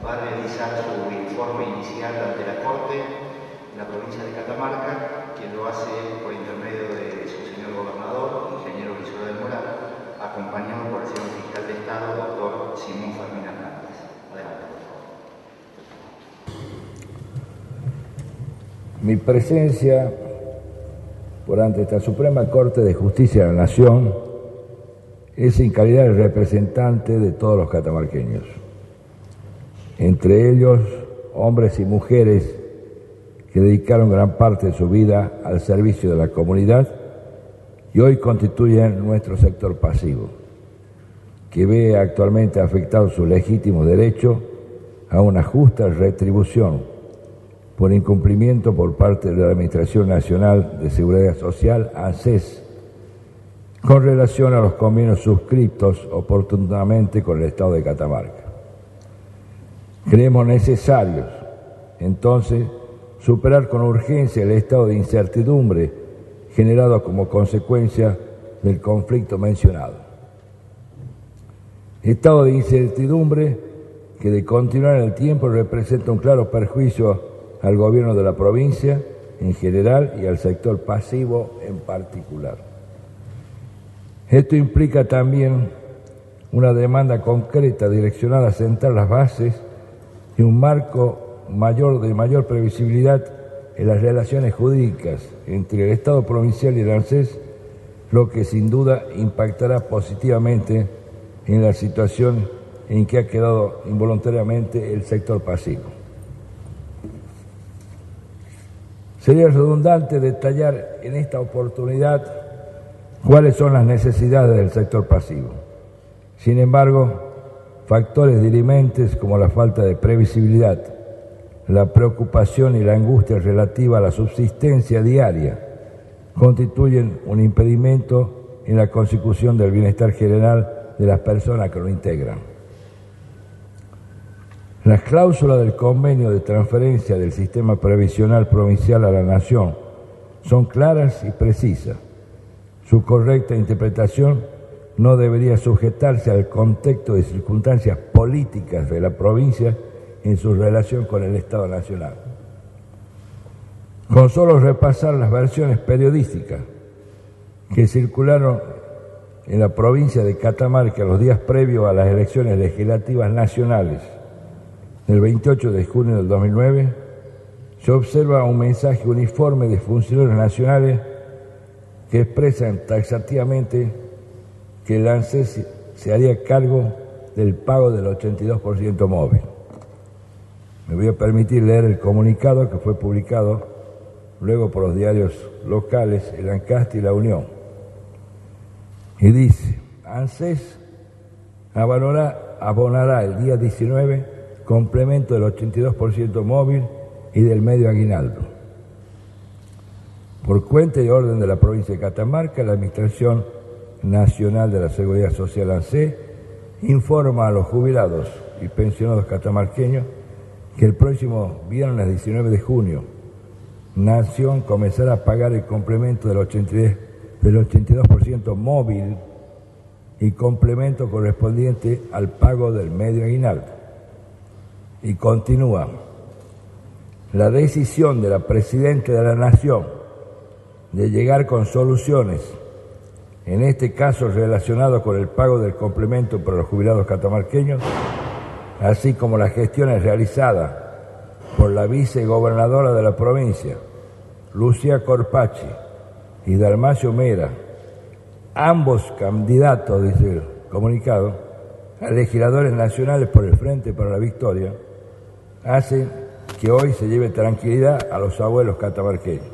va a realizar su informe inicial ante la Corte en la provincia de Catamarca, quien lo hace por intermedio de su señor gobernador, ingeniero Luis del Moral, acompañado por el señor fiscal de Estado, doctor Simón Fermín Hernández. Adelante, por favor. Mi presencia por ante esta Suprema Corte de Justicia de la Nación es en calidad de representante de todos los catamarqueños, entre ellos hombres y mujeres que dedicaron gran parte de su vida al servicio de la comunidad y hoy constituyen nuestro sector pasivo, que ve actualmente afectados sus legítimos derechos a una justa retribución por incumplimiento por parte de la Administración Nacional de Seguridad Social, ANSES, con relación a los convenios suscritos oportunamente con el Estado de Catamarca. Creemos necesarios, entonces, superar con urgencia el estado de incertidumbre generado como consecuencia del conflicto mencionado. Estado de incertidumbre que de continuar en el tiempo representa un claro perjuicio al gobierno de la provincia en general y al sector pasivo en particular. Esto implica también una demanda concreta direccionada a sentar las bases de un marco de mayor previsibilidad en las relaciones jurídicas entre el Estado provincial y el ANSES, lo que sin duda impactará positivamente en la situación en que ha quedado involuntariamente el sector pasivo. Sería redundante detallar en esta oportunidad cuáles son las necesidades del sector pasivo. Sin embargo, factores dirimentes como la falta de previsibilidad, la preocupación y la angustia relativa a la subsistencia diaria constituyen un impedimento en la consecución del bienestar general de las personas que lo integran. Las cláusulas del convenio de transferencia del sistema previsional provincial a la Nación son claras y precisas. Su correcta interpretación no debería sujetarse al contexto de circunstancias políticas de la provincia en su relación con el Estado Nacional. Con solo repasar las versiones periodísticas que circularon en la provincia de Catamarca los días previos a las elecciones legislativas nacionales del 28 de junio del 2009, se observa un mensaje uniforme de funcionarios nacionales que expresan taxativamente que el ANSES se haría cargo del pago del 82% móvil. Me voy a permitir leer el comunicado que fue publicado luego por los diarios locales, el Ancasti y La Unión. Y dice: ANSES abonará el día 19 complemento del 82% móvil y del medio aguinaldo. Por cuenta y orden de la provincia de Catamarca, la Administración Nacional de la Seguridad Social, ANSES, informa a los jubilados y pensionados catamarqueños que el próximo viernes 19 de junio, Nación comenzará a pagar el complemento del 82% móvil y complemento correspondiente al pago del medio aguinaldo. Y continúa: la decisión de la Presidenta de la Nación de llegar con soluciones, en este caso relacionado con el pago del complemento para los jubilados catamarqueños, así como las gestiones realizadas por la vicegobernadora de la provincia, Lucía Corpachi, y Dalmacio Mera, ambos candidatos, dice el comunicado, a legisladores nacionales por el Frente para la Victoria, hacen que hoy se lleve tranquilidad a los abuelos catamarqueños,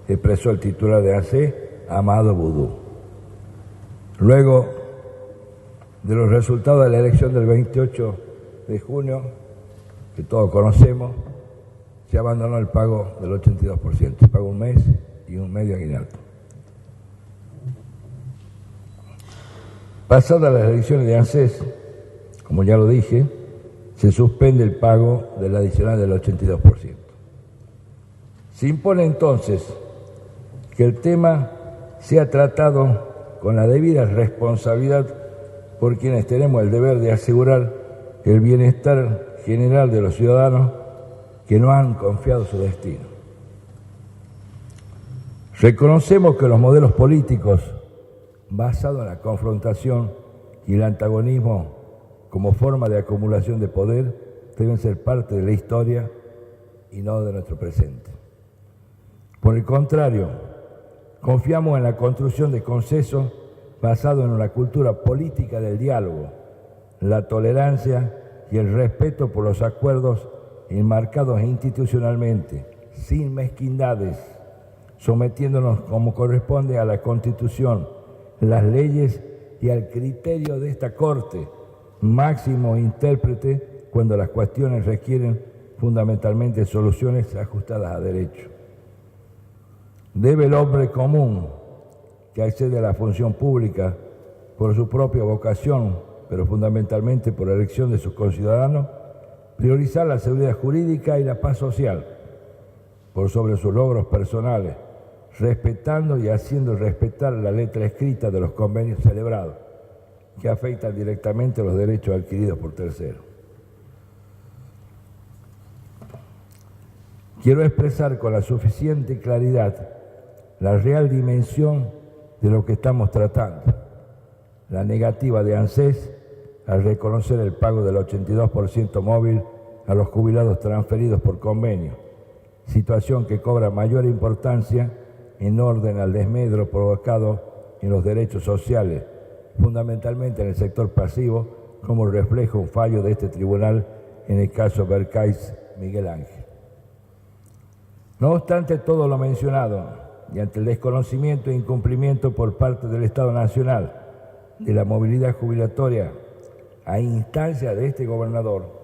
expresó el titular de ANSES, Amado Vudú. Luego de los resultados de la elección del 28 de junio, que todos conocemos, se abandonó el pago del 82%, se pagó un mes y un medio aguinaldo. Pasadas las elecciones de ANSES, como ya lo dije, se suspende el pago del adicional del 82%. Se impone entonces que el tema sea tratado con la debida responsabilidad por quienes tenemos el deber de asegurar el bienestar general de los ciudadanos que no han confiado su destino. Reconocemos que los modelos políticos basados en la confrontación y el antagonismo como forma de acumulación de poder deben ser parte de la historia y no de nuestro presente. Por el contrario, confiamos en la construcción de consensos basados en una cultura política del diálogo, la tolerancia y el respeto por los acuerdos enmarcados institucionalmente, sin mezquindades, sometiéndonos como corresponde a la Constitución, las leyes y al criterio de esta Corte, máximo intérprete cuando las cuestiones requieren fundamentalmente soluciones ajustadas a derecho. Debe el hombre común que accede a la función pública por su propia vocación, pero fundamentalmente por la elección de sus conciudadanos, priorizar la seguridad jurídica y la paz social por sobre sus logros personales, respetando y haciendo respetar la letra escrita de los convenios celebrados, que afectan directamente los derechos adquiridos por terceros. Quiero expresar con la suficiente claridad la real dimensión de lo que estamos tratando. La negativa de ANSES a reconocer el pago del 82% móvil a los jubilados transferidos por convenio, situación que cobra mayor importancia en orden al desmedro provocado en los derechos sociales, fundamentalmente en el sector pasivo, como refleja un fallo de este tribunal en el caso Berkais Miguel Ángel. No obstante todo lo mencionado, y ante el desconocimiento e incumplimiento por parte del Estado Nacional de la movilidad jubilatoria a instancia de este gobernador,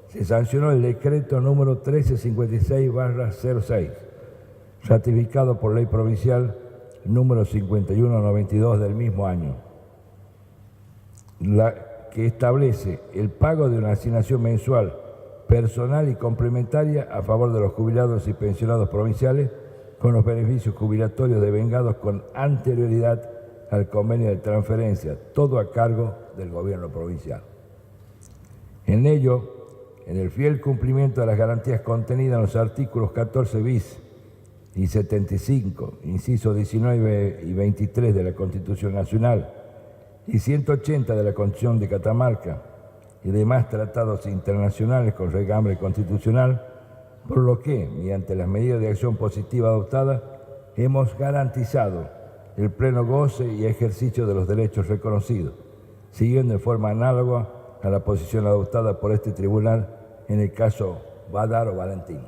se sancionó el decreto número 1356/06, ratificado por ley provincial número 5192 del mismo año, que establece el pago de una asignación mensual personal y complementaria a favor de los jubilados y pensionados provinciales con los beneficios jubilatorios devengados con anterioridad al convenio de transferencia, todo a cargo del gobierno provincial. En ello, en el fiel cumplimiento de las garantías contenidas en los artículos 14 bis y 75, incisos 19 y 23 de la Constitución Nacional y 180 de la Constitución de Catamarca y demás tratados internacionales con regambre constitucional, por lo que, mediante las medidas de acción positiva adoptadas, hemos garantizado el pleno goce y ejercicio de los derechos reconocidos, siguiendo en forma análoga a la posición adoptada por este tribunal en el caso Badaro Valentín.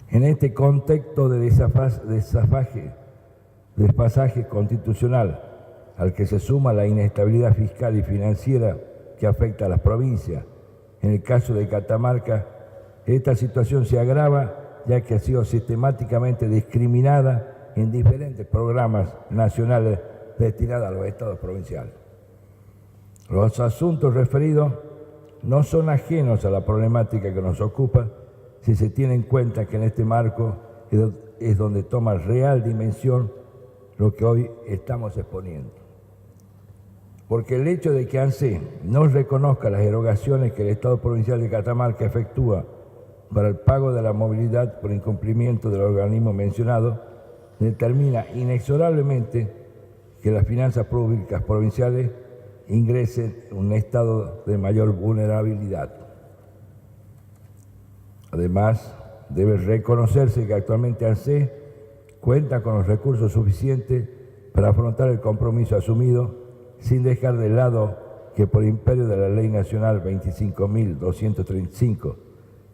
En este contexto de desfasaje constitucional, al que se suma la inestabilidad fiscal y financiera que afecta a las provincias, en el caso de Catamarca, esta situación se agrava ya que ha sido sistemáticamente discriminada en diferentes programas nacionales destinados a los estados provinciales. Los asuntos referidos no son ajenos a la problemática que nos ocupa si se tiene en cuenta que en este marco es donde toma real dimensión lo que hoy estamos exponiendo. Porque el hecho de que ANSES no reconozca las erogaciones que el Estado Provincial de Catamarca efectúa para el pago de la movilidad por incumplimiento del organismo mencionado, determina inexorablemente que las finanzas públicas provinciales ingresen en un estado de mayor vulnerabilidad. Además, debe reconocerse que actualmente ANSES cuenta con los recursos suficientes para afrontar el compromiso asumido, sin dejar de lado que por imperio de la Ley Nacional 25.235,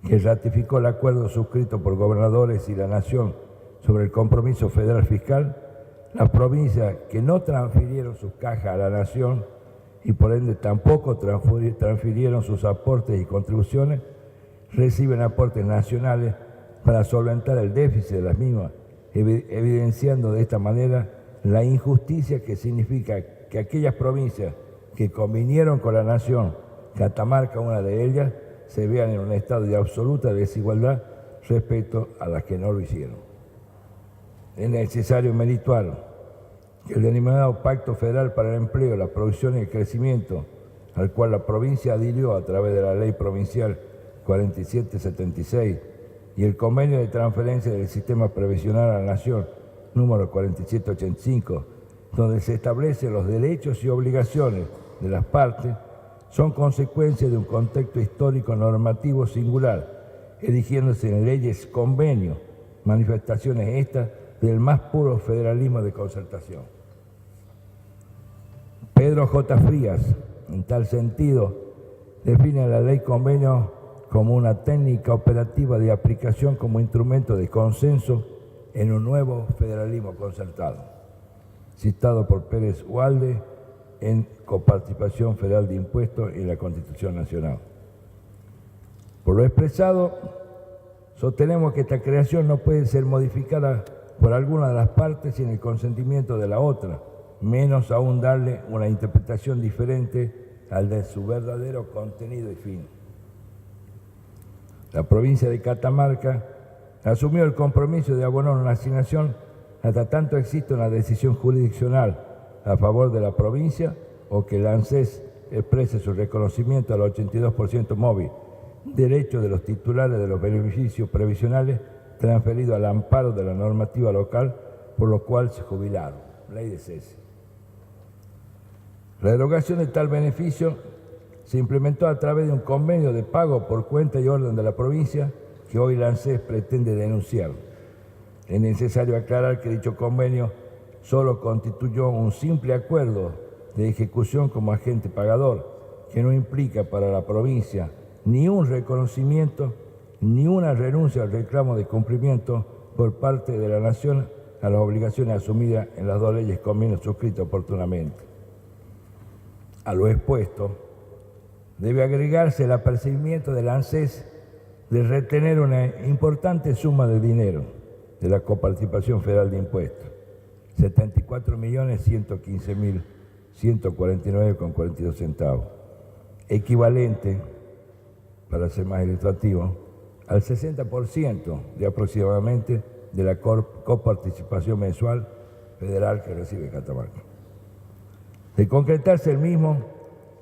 que ratificó el acuerdo suscrito por gobernadores y la Nación sobre el compromiso federal fiscal, las provincias que no transfirieron sus cajas a la Nación y por ende tampoco transfirieron sus aportes y contribuciones, reciben aportes nacionales para solventar el déficit de las mismas, evidenciando de esta manera la injusticia que significa que aquellas provincias que convinieron con la Nación, Catamarca una de ellas, se vean en un estado de absoluta desigualdad respecto a las que no lo hicieron. Es necesario merituar que el denominado Pacto Federal para el Empleo, la Producción y el Crecimiento, al cual la provincia adhirió a través de la Ley Provincial 4776 y el Convenio de Transferencia del Sistema Previsional a la Nación número 4785, donde se establecen los derechos y obligaciones de las partes, son consecuencia de un contexto histórico normativo singular, erigiéndose en leyes, convenios, manifestaciones estas del más puro federalismo de concertación. Pedro J. Frías, en tal sentido, define la ley convenio como una técnica operativa de aplicación como instrumento de consenso en un nuevo federalismo concertado, citado por Pérez Ualde en Coparticipación Federal de Impuestos en la Constitución Nacional. Por lo expresado, sostenemos que esta creación no puede ser modificada por alguna de las partes sin el consentimiento de la otra, menos aún darle una interpretación diferente al de su verdadero contenido y fin. La provincia de Catamarca asumió el compromiso de abonar una asignación hasta tanto exista una decisión jurisdiccional a favor de la provincia o que el ANSES exprese su reconocimiento al 82% móvil, derecho de los titulares de los beneficios previsionales transferidos al amparo de la normativa local, por lo cual se jubilaron. Ley de cese. La erogación de tal beneficio se implementó a través de un convenio de pago por cuenta y orden de la provincia que hoy la ANSES pretende denunciar. Es necesario aclarar que dicho convenio solo constituyó un simple acuerdo de ejecución como agente pagador, que no implica para la provincia ni un reconocimiento ni una renuncia al reclamo de cumplimiento por parte de la Nación a las obligaciones asumidas en las dos leyes convenios suscritas oportunamente. A lo expuesto, debe agregarse el apercibimiento del ANSES de retener una importante suma de dinero de la Coparticipación Federal de Impuestos, 74.115.149,42 centavos, equivalente, para ser más ilustrativo, al 60% de aproximadamente de la coparticipación mensual federal que recibe Catamarca. De concretarse el mismo,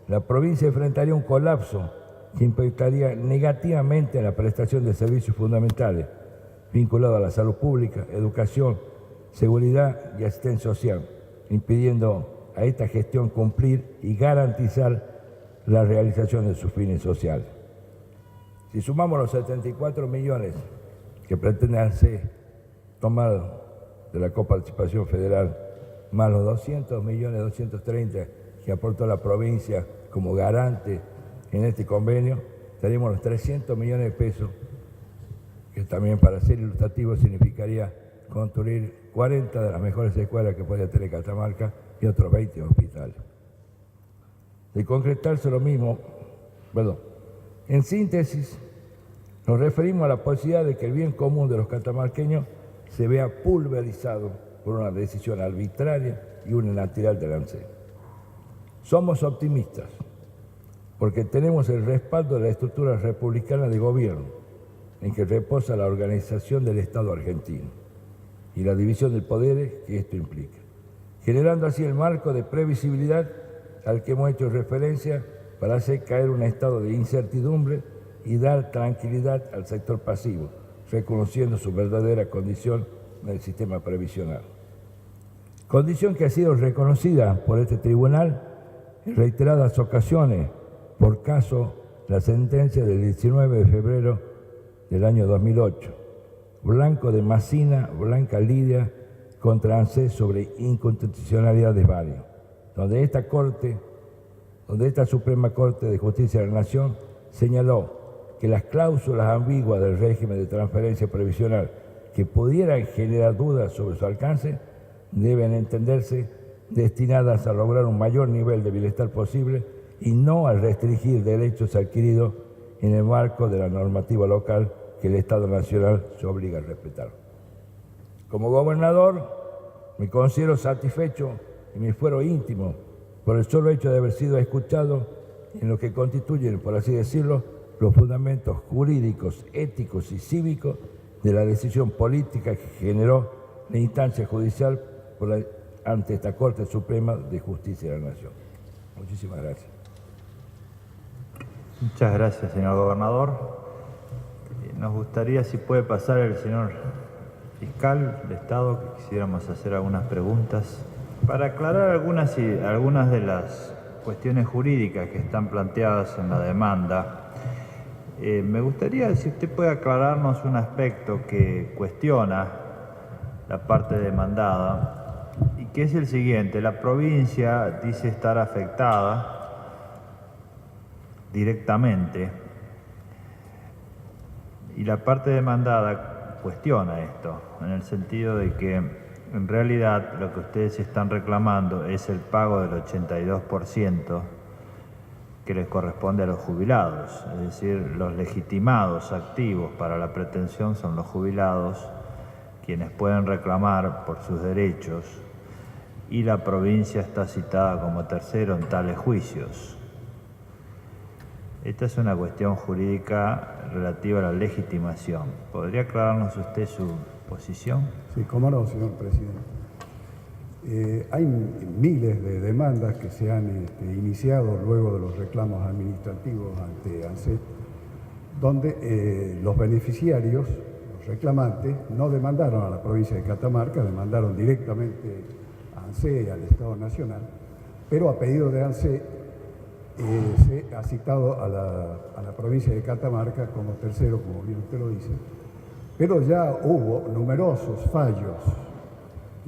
la provincia enfrentaría un colapso que impactaría negativamente en la prestación de servicios fundamentales vinculados a la salud pública, educación, seguridad y asistencia social, impidiendo a esta gestión cumplir y garantizar la realización de sus fines sociales. Si sumamos los 74 millones que pretende tomar de la coparticipación federal, más los 200.230.000 que aportó la provincia como garante en este convenio, tenemos los 300 millones de pesos, que también, para ser ilustrativo, significaría construir 40 de las mejores escuelas que podría tener Catamarca y otros 20 hospitales. De concretarse lo mismo, en síntesis, nos referimos a la posibilidad de que el bien común de los catamarqueños se vea pulverizado por una decisión arbitraria y unilateral del ANSES. Somos optimistas porque tenemos el respaldo de la estructura republicana de gobierno en que reposa la organización del Estado argentino y la división de poderes que esto implica, generando así el marco de previsibilidad al que hemos hecho referencia para hacer caer un estado de incertidumbre y dar tranquilidad al sector pasivo, reconociendo su verdadera condición en el sistema previsional. Condición que ha sido reconocida por este tribunal en reiteradas ocasiones, por caso la sentencia del 19 de febrero del año 2008, Blanco de Macina, Blanca Lidia contra ANSES sobre inconstitucionalidades varias, donde esta Suprema Corte de Justicia de la Nación señaló que las cláusulas ambiguas del régimen de transferencia previsional que pudieran generar dudas sobre su alcance deben entenderse destinadas a lograr un mayor nivel de bienestar posible y no a restringir derechos adquiridos en el marco de la normativa local que el Estado Nacional se obliga a respetar. Como gobernador, me considero satisfecho en mi fuero íntimo por el solo hecho de haber sido escuchado en lo que constituyen, por así decirlo, los fundamentos jurídicos, éticos y cívicos de la decisión política que generó la instancia judicial ante esta Corte Suprema de Justicia de la Nación. Muchísimas gracias. Muchas gracias, señor gobernador. Nos gustaría, si puede pasar el señor fiscal de Estado, que quisiéramos hacer algunas preguntas para aclarar algunas de las cuestiones jurídicas que están planteadas en la demanda. Me gustaría, si usted puede aclararnos un aspecto que cuestiona la parte demandada, y que es el siguiente: la provincia dice estar afectada directamente, y la parte demandada cuestiona esto, en el sentido de que en realidad lo que ustedes están reclamando es el pago del 82% que les corresponde a los jubilados, es decir, los legitimados activos para la pretensión son los jubilados, quienes pueden reclamar por sus derechos, y la provincia está citada como tercero en tales juicios. Esta es una cuestión jurídica relativa a la legitimación. ¿Podría aclararnos usted su posición? Sí, cómo no, señor presidente. Hay miles de demandas que se han iniciado luego de los reclamos administrativos ante ANSES, donde los beneficiarios, los reclamantes, no demandaron a la provincia de Catamarca, demandaron directamente a ANSES y al Estado Nacional, pero a pedido de ANSES se ha citado a la provincia de Catamarca como tercero, como bien usted lo dice, pero ya hubo numerosos fallos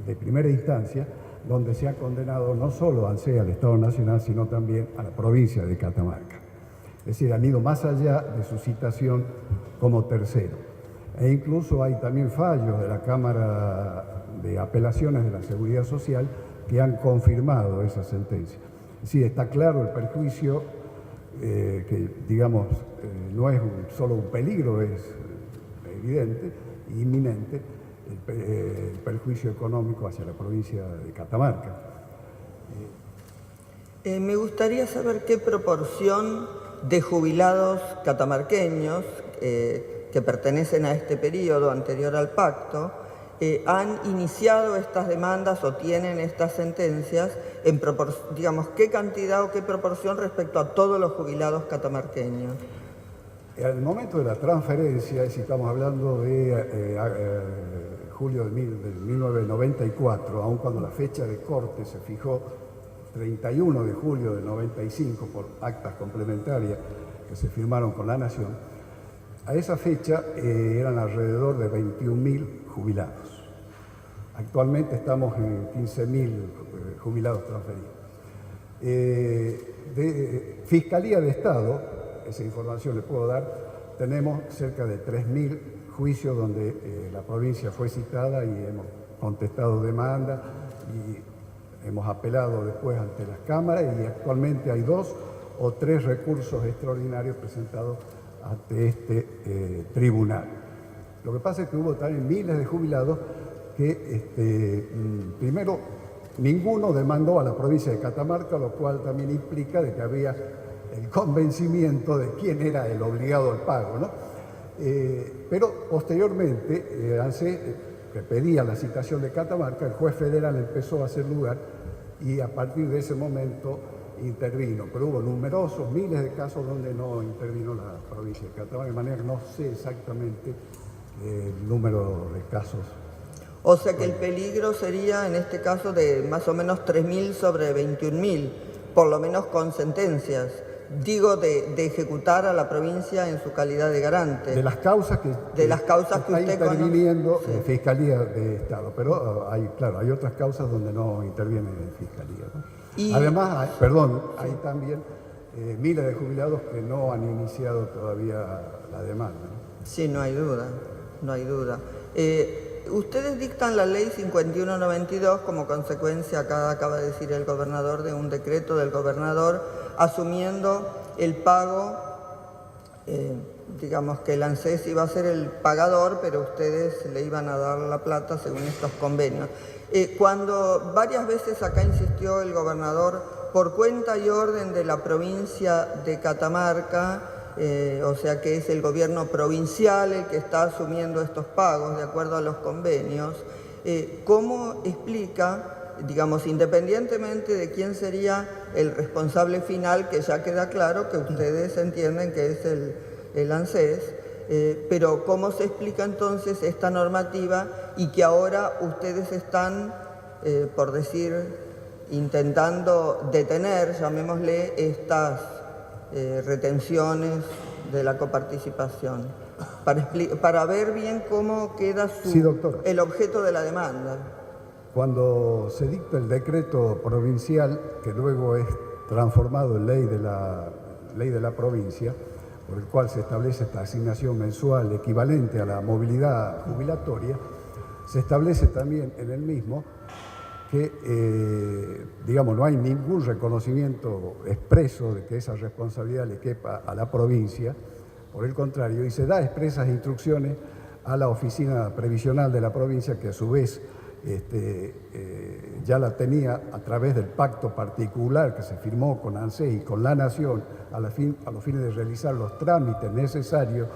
de primera instancia donde se ha condenado no solo a ANSES, al Estado Nacional, sino también a la provincia de Catamarca. Es decir, han ido más allá de su citación como tercero. E incluso hay también fallos de la Cámara de Apelaciones de la Seguridad Social que han confirmado esa sentencia. Sí, está claro el perjuicio, que digamos no es solo un peligro, es evidente, inminente, el perjuicio económico hacia la provincia de Catamarca. Me gustaría saber qué proporción de jubilados catamarqueños que pertenecen a este periodo anterior al pacto han iniciado estas demandas o tienen estas sentencias, digamos, qué cantidad o qué proporción respecto a todos los jubilados catamarqueños. Al momento de la transferencia, si estamos hablando de julio de 1994, aun cuando la fecha de corte se fijó 31 de julio del 95 por actas complementarias que se firmaron con la Nación, a esa fecha eran alrededor de 21.000 jubilados. Actualmente estamos en 15.000 jubilados transferidos. De Fiscalía de Estado, esa información le puedo dar, tenemos cerca de 3.000 juicios donde la provincia fue citada y hemos contestado demanda y hemos apelado después ante las cámaras, y actualmente hay 2 o 3 recursos extraordinarios presentados ante este tribunal. Lo que pasa es que hubo también miles de jubilados que, primero, ninguno demandó a la provincia de Catamarca, lo cual también implica de que había el convencimiento de quién era el obligado al pago, ¿no? Pero posteriormente, ANSES, que pedía la citación de Catamarca, el juez federal empezó a hacer lugar y a partir de ese momento intervino. Pero hubo numerosos, miles de casos donde no intervino la provincia de Catamarca, de manera que no sé exactamente el número de casos. O sea que el peligro sería, en este caso, de más o menos 3.000 sobre 21.000, por lo menos con sentencias. Digo, de ejecutar a la provincia en su calidad de garante. De las causas que está usted interviniendo en Fiscalía de Estado, pero claro, hay otras causas donde no interviene Fiscalía, ¿no? Además, hay también miles de jubilados que no han iniciado todavía la demanda, ¿no? Sí, no hay duda, no hay duda. Ustedes dictan la ley 5192 como consecuencia, acá acaba de decir el gobernador, de un decreto del gobernador asumiendo el pago, digamos que el ANSES iba a ser el pagador, pero ustedes le iban a dar la plata según estos convenios. Cuando varias veces acá insistió el gobernador por cuenta y orden de la provincia de Catamarca, o sea que es el gobierno provincial el que está asumiendo estos pagos de acuerdo a los convenios, ¿cómo explica digamos, independientemente de quién sería el responsable final, que ya queda claro que ustedes entienden que es el ANSES, pero ¿cómo se explica entonces esta normativa y que ahora ustedes están, por decir, intentando detener, llamémosle, estas retenciones de la coparticipación? Para ver bien cómo queda Sí, doctora. el objeto de la demanda. Cuando se dicta el decreto provincial, que luego es transformado en ley de la provincia, por el cual se establece esta asignación mensual equivalente a la movilidad jubilatoria, se establece también en el mismo que, digamos, no hay ningún reconocimiento expreso de que esa responsabilidad le quepa a la provincia, por el contrario, y se da expresas instrucciones a la oficina previsional de la provincia, que a su vez ya la tenía a través del pacto particular que se firmó con ANSES y con la Nación a los fines de realizar los trámites necesarios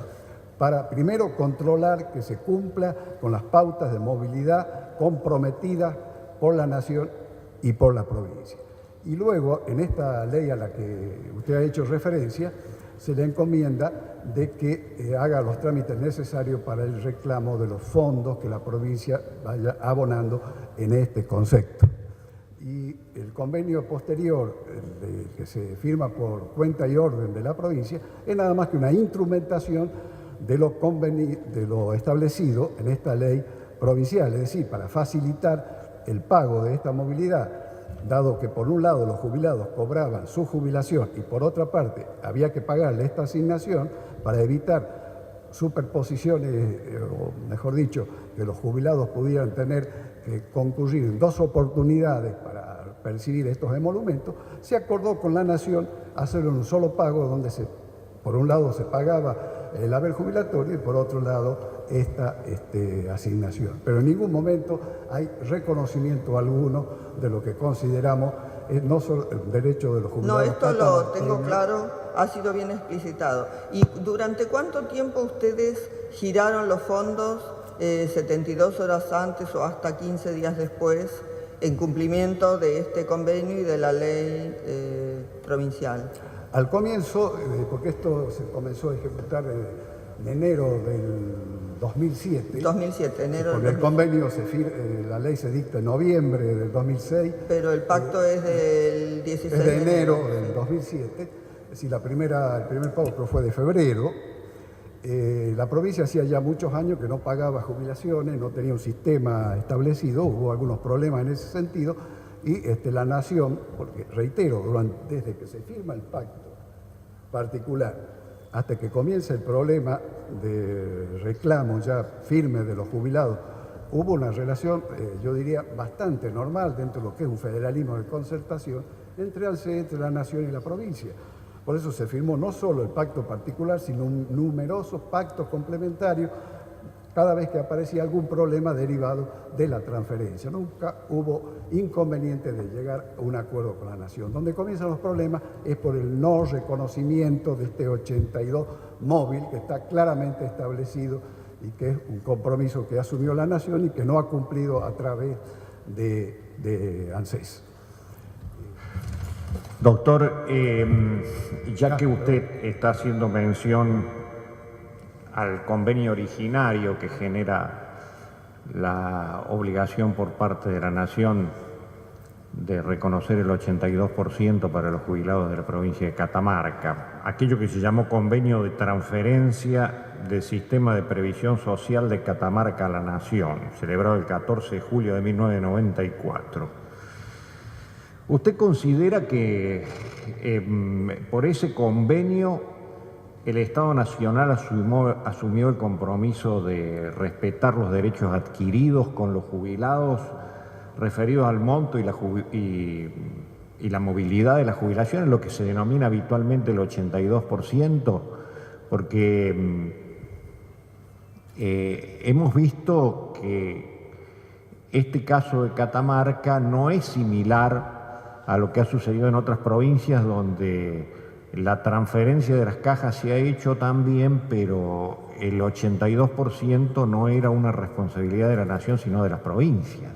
para, primero, controlar que se cumpla con las pautas de movilidad comprometidas por la Nación y por la provincia. Y luego, en esta ley a la que usted ha hecho referencia, se le encomienda de que haga los trámites necesarios para el reclamo de los fondos que la provincia vaya abonando en este concepto. Y el convenio posterior, que se firma por cuenta y orden de la provincia, es nada más que una instrumentación de lo establecido en esta ley provincial, es decir, para facilitar el pago de esta movilidad, dado que por un lado los jubilados cobraban su jubilación y por otra parte había que pagarle esta asignación para evitar superposiciones, o mejor dicho, que los jubilados pudieran tener que concurrir en dos oportunidades para percibir estos emolumentos, se acordó con la Nación hacer un solo pago donde por un lado se pagaba el haber jubilatorio y por otro lado esta asignación. Pero en ningún momento hay reconocimiento alguno de lo que consideramos no solo el derecho de los jubilados. No, esto lo tengo claro, ha sido bien explicitado. ¿Y durante cuánto tiempo ustedes giraron los fondos, 72 horas antes o hasta 15 días después, en cumplimiento de este convenio y de la ley provincial? Al comienzo, porque esto se comenzó a ejecutar en enero del 2007. 2007, enero porque del 2007. El convenio, la ley se dicta en noviembre del 2006. Pero el pacto es del 16 es de enero del 2007. Es decir, el primer pago creo fue de febrero. La provincia hacía ya muchos años que no pagaba jubilaciones, no tenía un sistema establecido, hubo algunos problemas en ese sentido, y la Nación, porque reitero, desde que se firma el pacto particular hasta que comienza el problema de reclamo ya firme de los jubilados, hubo una relación, yo diría, bastante normal dentro de lo que es un federalismo de concertación entre ANSES, entre la Nación y la provincia. Por eso se firmó no solo el pacto particular, sino numerosos pactos complementarios cada vez que aparecía algún problema derivado de la transferencia. Nunca hubo inconveniente de llegar a un acuerdo con la Nación. Donde comienzan los problemas es por el no reconocimiento de este 82 móvil que está claramente establecido y que es un compromiso que asumió la Nación y que no ha cumplido a través de ANSES. Doctor, ya que usted está haciendo mención al convenio originario que genera la obligación por parte de la Nación de reconocer el 82% para los jubilados de la provincia de Catamarca, aquello que se llamó Convenio de Transferencia del Sistema de Previsión Social de Catamarca a la Nación, celebrado el 14 de julio de 1994. ¿Usted considera que por ese convenio el Estado Nacional asumió el compromiso de respetar los derechos adquiridos con los jubilados referidos al monto y la movilidad de las jubilaciones, lo que se denomina habitualmente el 82%? Porque hemos visto que este caso de Catamarca no es similar a lo que ha sucedido en otras provincias donde la transferencia de las cajas se ha hecho también, pero el 82% no era una responsabilidad de la Nación, sino de las provincias.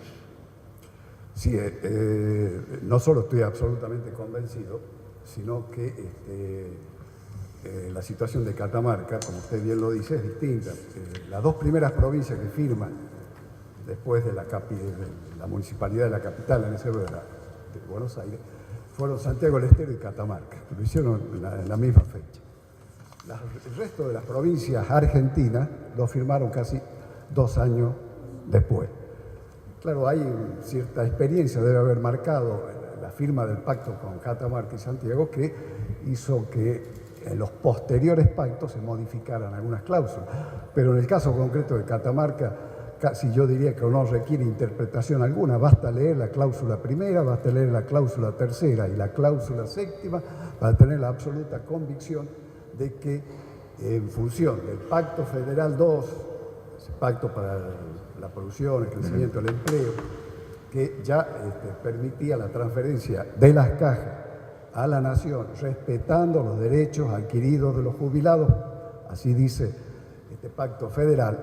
Sí, no solo estoy absolutamente convencido, sino que la situación de Catamarca, como usted bien lo dice, es distinta. Las dos primeras provincias que firman después de la municipalidad de la capital, en ese de Buenos Aires, fueron Santiago del Estero y Catamarca, que lo hicieron en la misma fecha. El resto de las provincias argentinas lo firmaron casi 2 años después. Claro, hay cierta experiencia, debe haber marcado la firma del pacto con Catamarca y Santiago, que hizo que en los posteriores pactos se modificaran algunas cláusulas. Pero en el caso concreto de Catamarca, casi yo diría que no requiere interpretación alguna, basta leer la cláusula primera, basta leer la cláusula tercera y la cláusula séptima para tener la absoluta convicción de que en función del Pacto Federal 2, ese pacto para la producción, el crecimiento del empleo, que ya permitía la transferencia de las cajas a la nación, respetando los derechos adquiridos de los jubilados, así dice este pacto federal,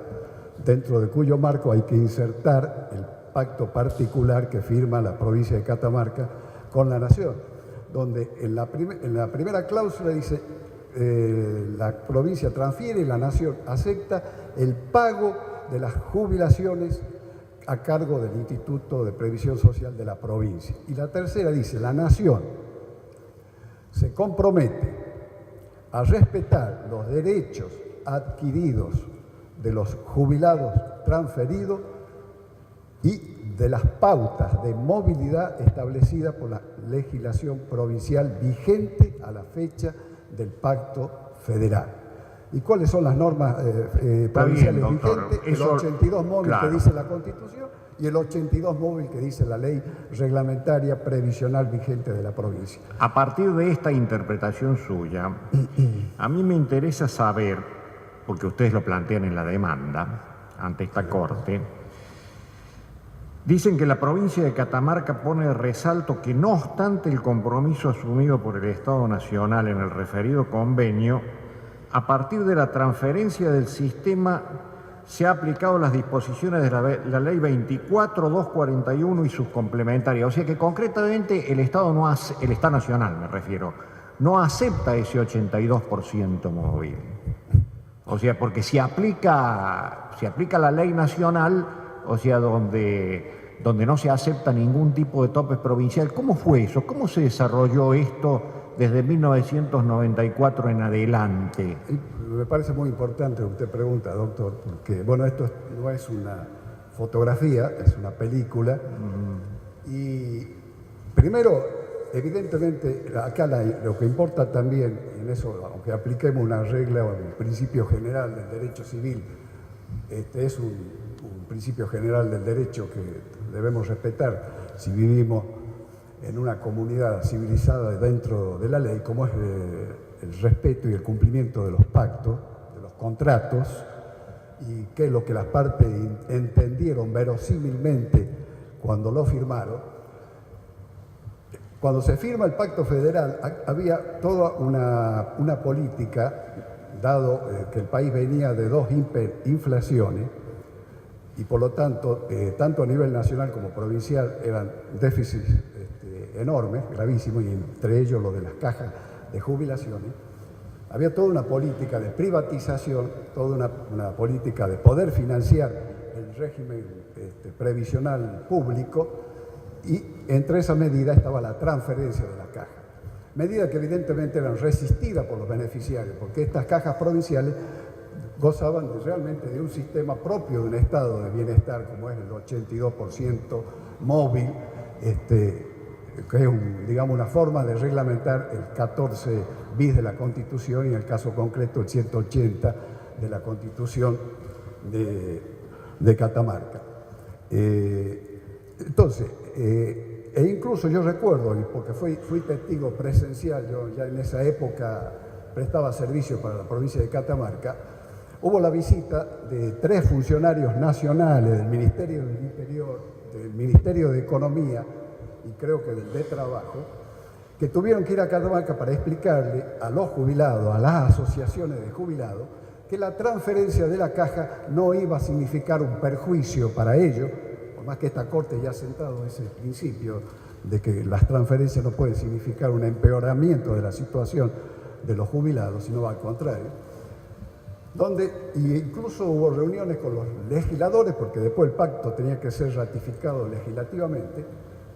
dentro de cuyo marco hay que insertar el pacto particular que firma la provincia de Catamarca con la nación, donde en la primera cláusula dice la provincia transfiere y la nación acepta el pago de las jubilaciones a cargo del Instituto de Previsión Social de la provincia. Y la tercera dice, la nación se compromete a respetar los derechos adquiridos de los jubilados transferidos y de las pautas de movilidad establecidas por la legislación provincial vigente a la fecha del Pacto Federal. ¿Y cuáles son las normas provinciales vigentes? El 82 móvil que dice la Constitución y el 82 móvil que dice la ley reglamentaria previsional vigente de la provincia. A partir de esta interpretación suya, a mí me interesa saber, porque ustedes lo plantean en la demanda ante esta Corte, dicen que la provincia de Catamarca pone de resalto que no obstante el compromiso asumido por el Estado Nacional en el referido convenio, a partir de la transferencia del sistema se han aplicado las disposiciones de la Ley 24.241 y sus complementarias. O sea que concretamente el Estado Nacional, me refiero, no acepta ese 82% móvil. O sea, porque si aplica la ley nacional, o sea, donde no se acepta ningún tipo de tope provincial. ¿Cómo fue eso? ¿Cómo se desarrolló esto desde 1994 en adelante? Me parece muy importante lo que usted pregunta, doctor, porque, bueno, esto no es una fotografía, es una película. Y primero, evidentemente, acá lo que importa también, en eso, aunque apliquemos una regla o un principio general del derecho civil, es un principio general del derecho que debemos respetar si vivimos en una comunidad civilizada dentro de la ley, como es el respeto y el cumplimiento de los pactos, de los contratos, y qué es lo que las partes entendieron verosímilmente cuando lo firmaron. Cuando se firma el Pacto Federal había toda una política, dado que el país venía de 2 hiperinflaciones, y por lo tanto, tanto a nivel nacional como provincial, eran déficits enormes, gravísimos, y entre ellos lo de las cajas de jubilaciones. Había toda una política de privatización, toda una política de poder financiar el régimen previsional público, y entre esas medidas estaba la transferencia de la caja. Medidas que evidentemente eran resistidas por los beneficiarios, porque estas cajas provinciales gozaban realmente de un sistema propio de un estado de bienestar, como es el 82% móvil, que es digamos, una forma de reglamentar el 14 bis de la Constitución y en el caso concreto el 180 de la Constitución de Catamarca. Entonces, e incluso yo recuerdo, porque fui testigo presencial, yo ya en esa época prestaba servicio para la provincia de Catamarca, hubo la visita de 3 funcionarios nacionales del Ministerio del Interior, del Ministerio de Economía y creo que del de Trabajo, que tuvieron que ir a Catamarca para explicarle a los jubilados, a las asociaciones de jubilados, que la transferencia de la caja no iba a significar un perjuicio para ellos, por más que esta Corte ya ha sentado ese principio de que las transferencias no pueden significar un empeoramiento de la situación de los jubilados, sino al contrario, donde incluso hubo reuniones con los legisladores, porque después el pacto tenía que ser ratificado legislativamente,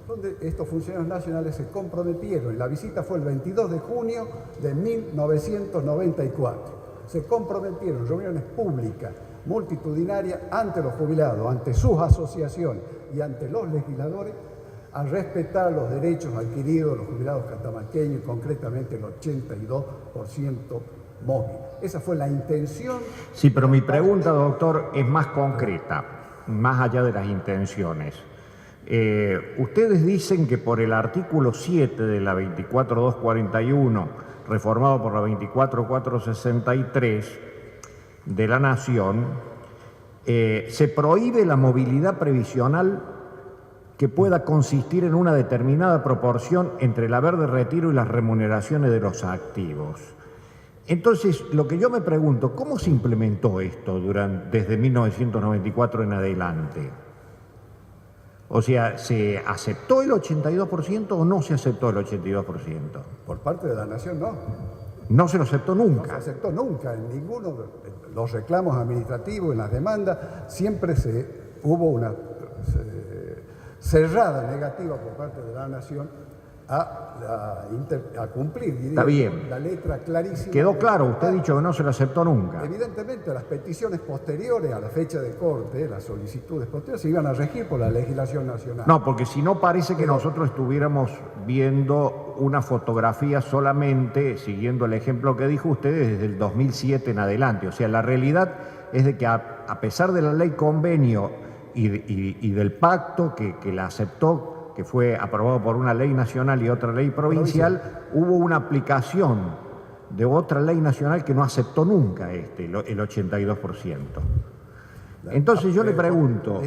donde estos funcionarios nacionales se comprometieron, y la visita fue el 22 de junio de 1994, se comprometieron, reuniones públicas, multitudinarias, ante los jubilados, ante sus asociaciones y ante los legisladores, a respetar los derechos adquiridos de los jubilados catamarqueños, concretamente el 82% móvil. Esa fue la intención. Sí, pero mi pregunta, doctor, es más concreta, más allá de las intenciones. Ustedes dicen que por el artículo 7 de la 24241, reformado por la 24463 de la Nación, se prohíbe la movilidad previsional que pueda consistir en una determinada proporción entre el haber de retiro y las remuneraciones de los activos. Entonces, lo que yo me pregunto, ¿cómo se implementó esto desde 1994 en adelante? O sea, ¿se aceptó el 82% o no se aceptó el 82%? Por parte de la Nación, no. No se lo aceptó nunca. No se aceptó nunca en ninguno de los reclamos administrativos, en las demandas, siempre hubo una cerrada negativa por parte de la Nación a cumplir, diría, está bien, la letra clarísima. Quedó claro, usted ha dicho que no se lo aceptó nunca. Evidentemente las peticiones posteriores a la fecha de corte, las solicitudes posteriores, se iban a regir por la legislación nacional. No, porque si no parece que nosotros estuviéramos viendo una fotografía solamente, siguiendo el ejemplo que dijo usted, desde el 2007 en adelante. O sea, la realidad es de que a pesar de la ley convenio y del pacto que la aceptó, que fue aprobado por una ley nacional y otra ley provincial, hubo una aplicación de otra ley nacional que no aceptó nunca el 82%. Entonces yo le pregunto,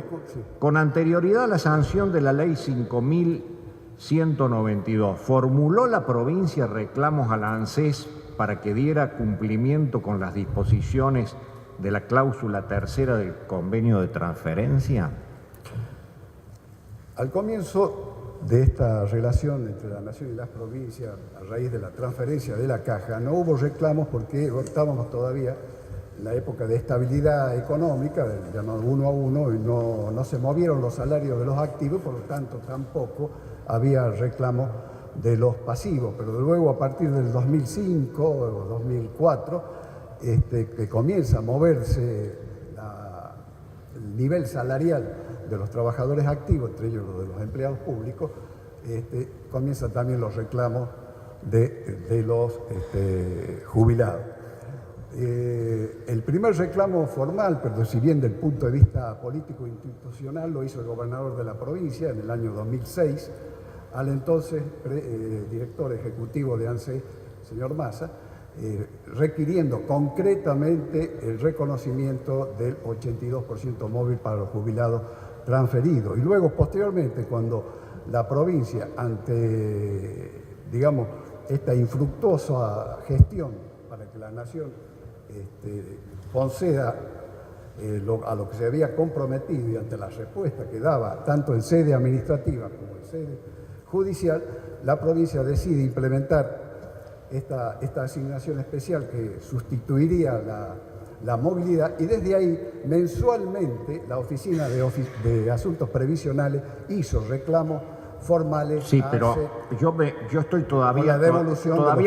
con anterioridad a la sanción de la ley 5.192, ¿formuló la provincia reclamos a la ANSES para que diera cumplimiento con las disposiciones de la cláusula tercera del convenio de transferencia? Al comienzo de esta relación entre la Nación y las provincias, a raíz de la transferencia de la caja, no hubo reclamos porque estábamos todavía en la época de estabilidad económica, del llamado 1 a 1, y no se movieron los salarios de los activos, por lo tanto tampoco había reclamos de los pasivos. Pero luego, a partir del 2005 o 2004, que comienza a moverse el nivel salarial de los trabajadores activos, entre ellos los de los empleados públicos, comienzan también los reclamos de los jubilados. El primer reclamo formal, pero si bien del punto de vista político e institucional, lo hizo el gobernador de la provincia en el año 2006, al entonces director ejecutivo de ANSES, señor Massa, requiriendo concretamente el reconocimiento del 82% móvil para los jubilados transferidos. Y luego, posteriormente, cuando la provincia, ante, digamos, esta infructuosa gestión para que la Nación conceda a lo que se había comprometido y ante la respuesta que daba tanto en sede administrativa como en sede judicial, la provincia decide implementar esta asignación especial que sustituiría la movilidad, y desde ahí mensualmente la Oficina de Asuntos Previsionales hizo reclamos formales. Sí, pero yo estoy todavía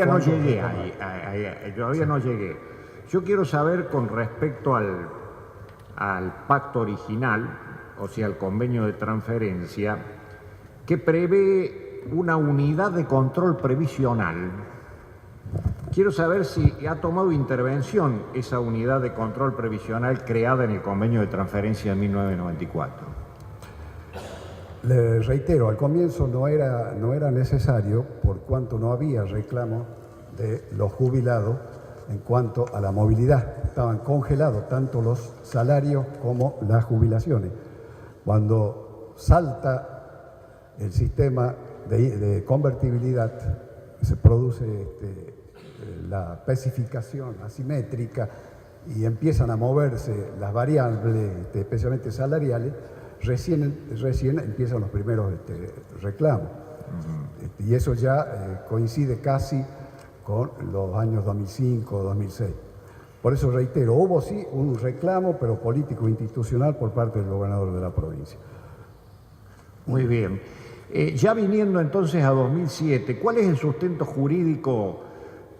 no llegué ahí, todavía no llegué. Yo quiero saber, con respecto al pacto original, o sea, al convenio de transferencia, que prevé una unidad de control previsional. Quiero saber si ha tomado intervención esa unidad de control previsional creada en el convenio de transferencia de 1994. Le reitero, al comienzo no era necesario, por cuanto no había reclamo de los jubilados en cuanto a la movilidad. Estaban congelados tanto los salarios como las jubilaciones. Cuando salta el sistema de convertibilidad, se produce la especificación asimétrica y empiezan a moverse las variables, especialmente salariales, recién empiezan los primeros reclamos. Y eso ya coincide casi con los años 2005, 2006. Por eso reitero, hubo sí un reclamo, pero político institucional por parte del gobernador de la provincia. Muy bien. Ya viniendo entonces a 2007, ¿cuál es el sustento jurídico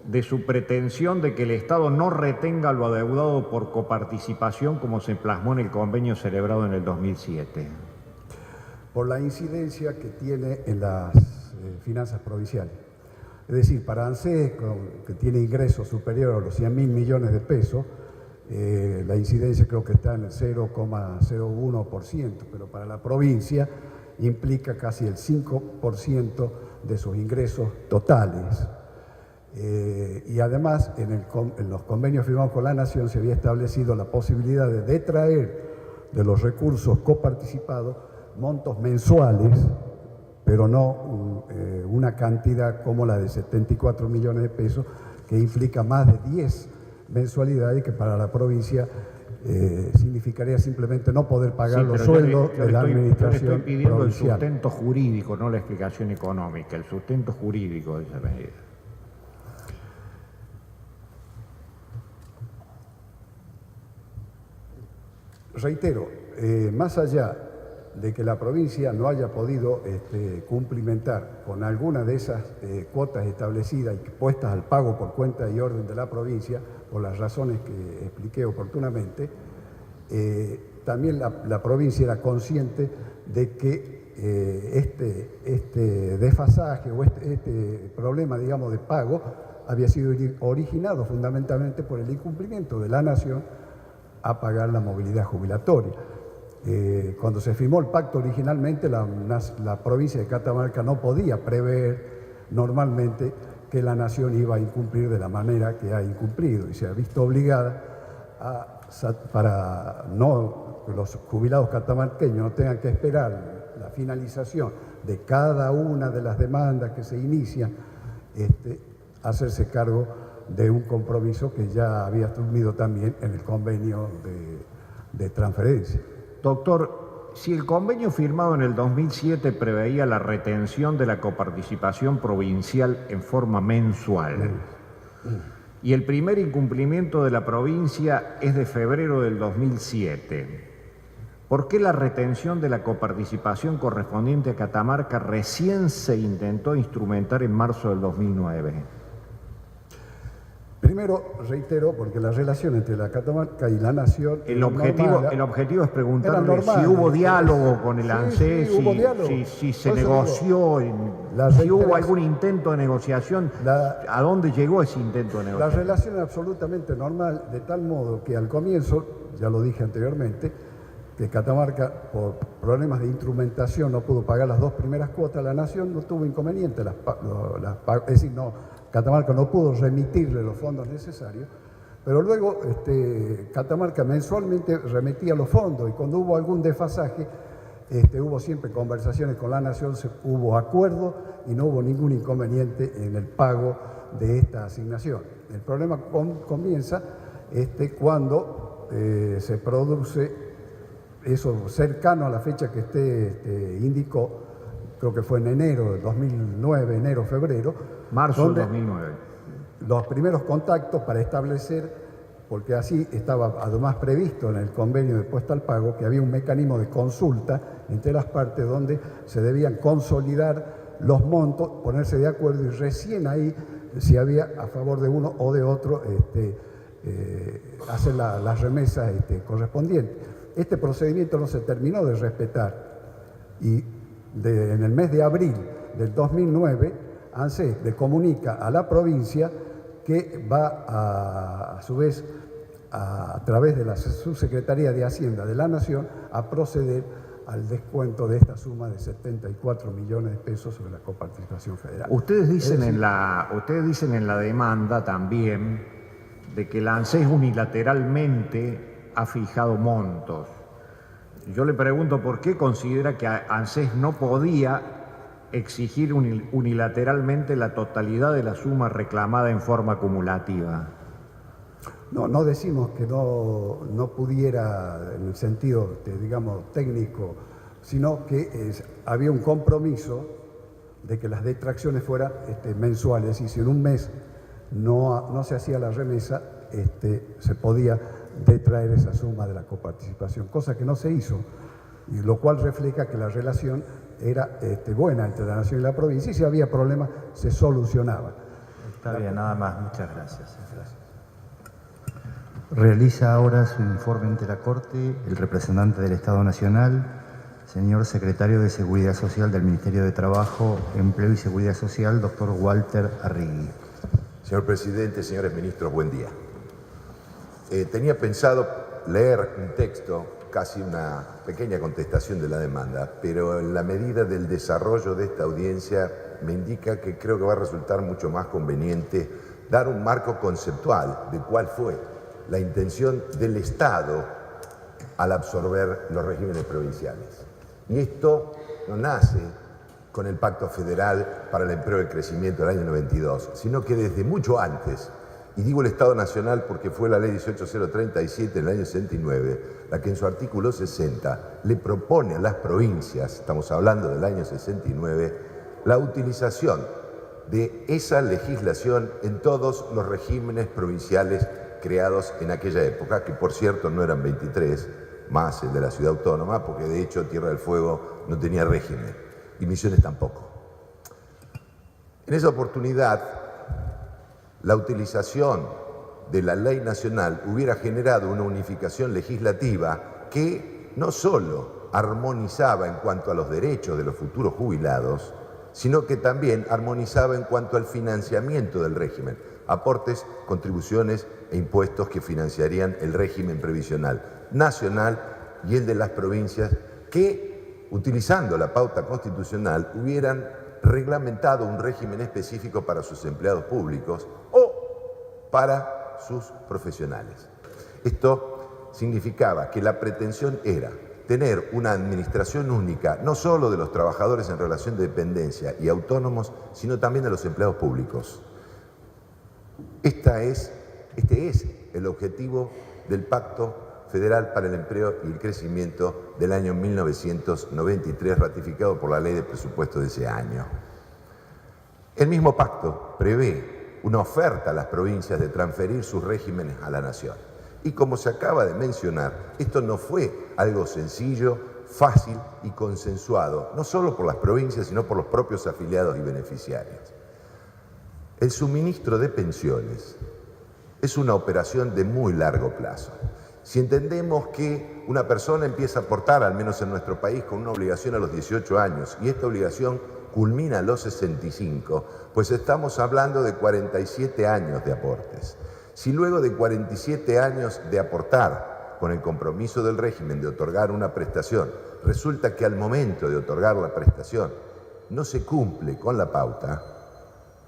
de su pretensión de que el Estado no retenga lo adeudado por coparticipación como se plasmó en el convenio celebrado en el 2007? Por la incidencia que tiene en las finanzas provinciales. Es decir, para ANSES, que tiene ingresos superiores a los 100.000 millones de pesos, la incidencia creo que está en el 0,01%, pero para la provincia implica casi el 5% de sus ingresos totales. Y además, en los convenios firmados con la Nación se había establecido la posibilidad de detraer de los recursos coparticipados montos mensuales, pero no una cantidad como la de 74 millones de pesos, que implica más de 10 mensualidades, que para la provincia significaría simplemente no poder pagar los sueldos de la administración yo le estoy pidiendo provincial. el sustento jurídico, no la explicación económica, el sustento jurídico de esa medida. Reitero, más allá de que la provincia no haya podido cumplimentar con alguna de esas cuotas establecidas y puestas al pago por cuenta y orden de la provincia, por las razones que expliqué oportunamente, también la provincia era consciente de que este desfasaje o este problema, digamos, de pago había sido originado fundamentalmente por el incumplimiento de la Nación a pagar la movilidad jubilatoria. Cuando se firmó el pacto originalmente, la provincia de Catamarca no podía prever normalmente que la Nación iba a incumplir de la manera que ha incumplido y se ha visto obligada para que los jubilados catamarqueños no tengan que esperar la finalización de cada una de las demandas que se inician, hacerse cargo de un compromiso que ya había asumido también en el convenio de transferencia. Doctor, si el convenio firmado en el 2007 preveía la retención de la coparticipación provincial en forma mensual, y el primer incumplimiento de la provincia es de febrero del 2007, ¿por qué la retención de la coparticipación correspondiente a Catamarca recién se intentó instrumentar en marzo del 2009? Primero, reitero, porque la relación entre la Catamarca y la Nación... El objetivo es preguntarle si hubo diálogo con el ANSES, si se negoció, si hubo algún intento de negociación, ¿a dónde llegó ese intento de negociación? La relación es absolutamente normal, de tal modo que al comienzo, ya lo dije anteriormente, que Catamarca, por problemas de instrumentación, no pudo pagar las 2 primeras cuotas, la Nación no tuvo inconveniente, es decir, Catamarca no pudo remitirle los fondos necesarios, pero luego Catamarca mensualmente remitía los fondos y cuando hubo algún desfasaje, hubo siempre conversaciones con la Nación, hubo acuerdo y no hubo ningún inconveniente en el pago de esta asignación. El problema comienza cuando se produce eso cercano a la fecha que usted indicó, creo que fue en enero de 2009, enero-febrero, marzo de 2009. Los primeros contactos para establecer, porque así estaba además previsto en el convenio de puesta al pago, que había un mecanismo de consulta entre las partes donde se debían consolidar los montos, ponerse de acuerdo y recién ahí, si había a favor de uno o de otro, hacer las remesas correspondientes. Este procedimiento no se terminó de respetar y en el mes de abril del 2009, ANSES le comunica a la provincia que va a su vez, a través de la Subsecretaría de Hacienda de la Nación, a proceder al descuento de esta suma de 74 millones de pesos sobre la coparticipación federal. Ustedes dicen en la demanda también de que la ANSES unilateralmente ha fijado montos. Yo le pregunto por qué considera que ANSES no podía exigir unilateralmente la totalidad de la suma reclamada en forma acumulativa. No decimos que no pudiera en el sentido, digamos, técnico, sino que había un compromiso de que las detracciones fueran mensuales, y si en un mes no se hacía la remesa, se podía detraer esa suma de la coparticipación, cosa que no se hizo, y lo cual refleja que la relación era buena entre la Nación y la provincia, y si había problemas se solucionaba. Está bien, nada más. Muchas gracias. Realiza ahora su informe ante la Corte el representante del Estado Nacional, señor Secretario de Seguridad Social del Ministerio de Trabajo, Empleo y Seguridad Social, doctor Walter Arrigui. Señor Presidente, señores ministros, buen día. Tenía pensado leer un texto, casi una pequeña contestación de la demanda, pero en la medida del desarrollo de esta audiencia me indica que creo que va a resultar mucho más conveniente dar un marco conceptual de cuál fue la intención del Estado al absorber los regímenes provinciales. Y esto no nace con el Pacto Federal para el Empleo y el Crecimiento del año 92, sino que desde mucho antes, y digo el Estado Nacional porque fue la Ley 18037 en el año 69, la que en su artículo 60 le propone a las provincias, estamos hablando del año 69, la utilización de esa legislación en todos los regímenes provinciales creados en aquella época, que por cierto no eran 23, más el de la ciudad autónoma, porque de hecho Tierra del Fuego no tenía régimen, y Misiones tampoco. En esa oportunidad, la utilización de la ley nacional hubiera generado una unificación legislativa que no solo armonizaba en cuanto a los derechos de los futuros jubilados, sino que también armonizaba en cuanto al financiamiento del régimen, aportes, contribuciones e impuestos que financiarían el régimen previsional nacional y el de las provincias que, utilizando la pauta constitucional, hubieran reglamentado un régimen específico para sus empleados públicos o para sus profesionales. Esto significaba que la pretensión era tener una administración única, no solo de los trabajadores en relación de dependencia y autónomos, sino también de los empleados públicos. Este es el objetivo del Pacto Federal para el Empleo y el Crecimiento del año 1993, ratificado por la Ley de Presupuestos de ese año. El mismo pacto prevé una oferta a las provincias de transferir sus regímenes a la Nación. Y como se acaba de mencionar, esto no fue algo sencillo, fácil y consensuado, no solo por las provincias, sino por los propios afiliados y beneficiarios. El suministro de pensiones es una operación de muy largo plazo. Si entendemos que una persona empieza a aportar, al menos en nuestro país, con una obligación a los 18 años y esta obligación culmina a los 65, pues estamos hablando de 47 años de aportes. Si luego de 47 años de aportar, con el compromiso del régimen de otorgar una prestación, resulta que al momento de otorgar la prestación no se cumple con la pauta,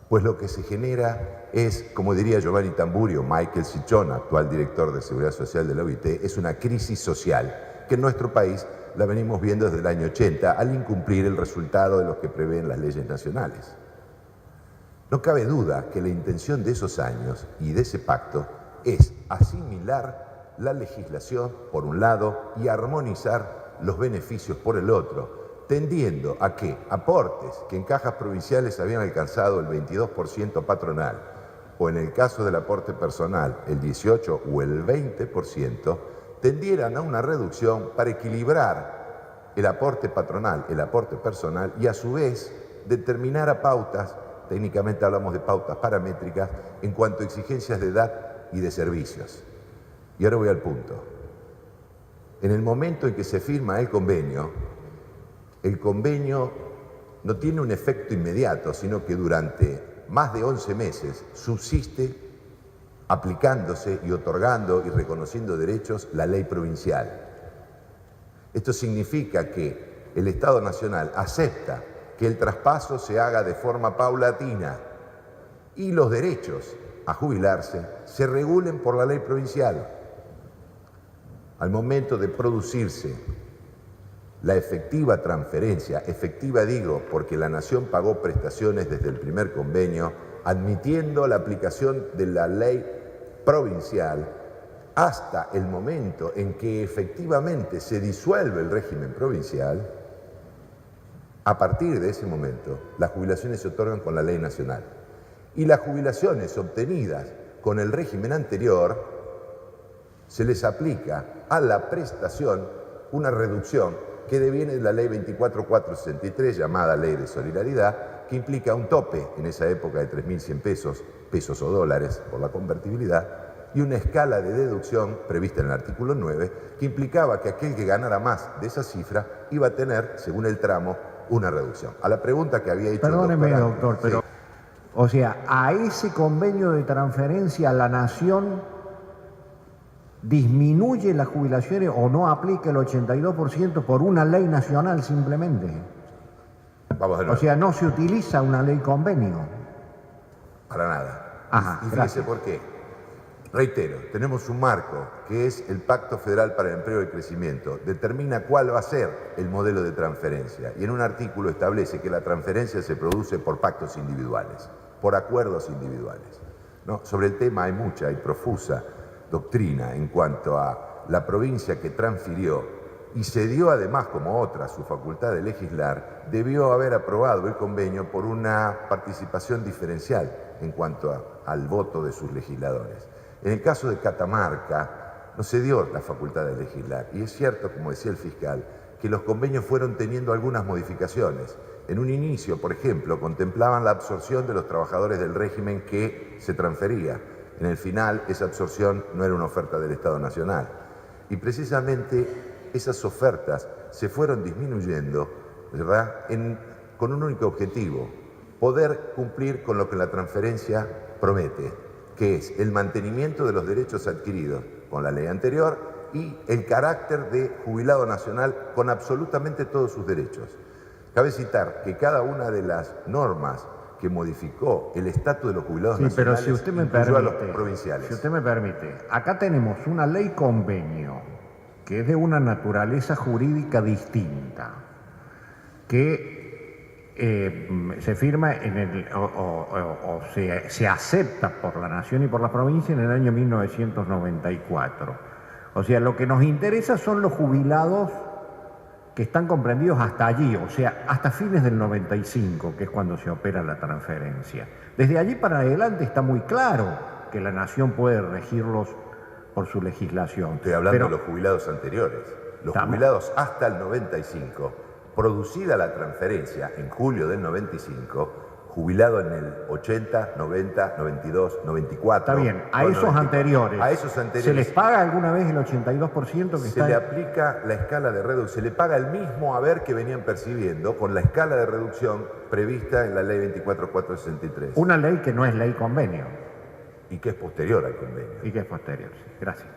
pues lo que se genera es, como diría Giovanni Tamburio, Michael Cichona, actual director de Seguridad Social de la OIT, es una crisis social que en nuestro país la venimos viendo desde el año 80 al incumplir el resultado de lo que prevén las leyes nacionales. No cabe duda que la intención de esos años y de ese pacto es asimilar la legislación por un lado y armonizar los beneficios por el otro, tendiendo a que aportes que en cajas provinciales habían alcanzado el 22% patronal, o en el caso del aporte personal el 18% o el 20%, tendieran a una reducción para equilibrar el aporte patronal, el aporte personal, y a su vez determinar a pautas, técnicamente hablamos de pautas paramétricas, en cuanto a exigencias de edad y de servicios. Y ahora voy al punto. En el momento en que se firma el convenio no tiene un efecto inmediato, sino que durante más de 11 meses subsiste aplicándose y otorgando y reconociendo derechos la ley provincial. Esto significa que el Estado Nacional acepta que el traspaso se haga de forma paulatina y los derechos a jubilarse se regulen por la ley provincial. Al momento de producirse la efectiva transferencia, efectiva digo porque la Nación pagó prestaciones desde el primer convenio, admitiendo la aplicación de la ley provincial hasta el momento en que efectivamente se disuelve el régimen provincial. A partir de ese momento, las jubilaciones se otorgan con la ley nacional. Y las jubilaciones obtenidas con el régimen anterior, se les aplica a la prestación una reducción que deviene de la ley 24463, llamada Ley de Solidaridad, que implica un tope en esa época de 3.100 pesos o dólares por la convertibilidad, y una escala de deducción prevista en el artículo 9, que implicaba que aquel que ganara más de esa cifra iba a tener, según el tramo, una reducción. A la pregunta que había hecho Perdóneme, el doctor, pero... Sí. O sea, a ese convenio de transferencia la Nación disminuye las jubilaciones o no aplica el 82% por una ley nacional simplemente. Vamos de nuevo. O sea, no se utiliza una ley convenio. Para nada. Ajá, Y fíjese gracias. por qué. Reitero, tenemos un marco que es el Pacto Federal para el Empleo y el Crecimiento. Determina cuál va a ser el modelo de transferencia. Y en un artículo establece que la transferencia se produce por pactos individuales, por acuerdos individuales, ¿no? Sobre el tema hay mucha y profusa doctrina en cuanto a la provincia que transfirió y se dio además como otra su facultad de legislar, debió haber aprobado el convenio por una participación diferencial en cuanto al voto de sus legisladores. En el caso de Catamarca no se dio la facultad de legislar y es cierto, como decía el fiscal, que los convenios fueron teniendo algunas modificaciones. En un inicio, por ejemplo, contemplaban la absorción de los trabajadores del régimen que se transfería. En el final, esa absorción no era una oferta del Estado Nacional. Y precisamente esas ofertas se fueron disminuyendo, ¿verdad?, con un único objetivo: poder cumplir con lo que la transferencia promete, que es el mantenimiento de los derechos adquiridos con la ley anterior y el carácter de jubilado nacional con absolutamente todos sus derechos. Cabe citar que cada una de las normas que modificó el estatus de los jubilados nacionales, pero si usted me incluyó a los permite, provinciales. Si usted me permite, acá tenemos una ley convenio que es de una naturaleza jurídica distinta, que se firma en el, se acepta por la Nación y por la provincia en el año 1994. O sea, lo que nos interesa son los jubilados que están comprendidos hasta allí, o sea, hasta fines del 95, que es cuando se opera la transferencia. Desde allí para adelante está muy claro que la Nación puede regirlos por su legislación. Estoy hablando de los jubilados anteriores. Los jubilados hasta el 95, producida la transferencia en julio del 95, jubilado en el 80, 90, 92, 94. Está bien, a esos anteriores. A esos anteriores. ¿Se les paga alguna vez el 82% que se está? Le aplica la escala de reducción, se le paga el mismo haber que venían percibiendo con la escala de reducción prevista en la ley 24463. Una ley que no es ley convenio. Y que es posterior al convenio. Y que es posterior, sí. Gracias.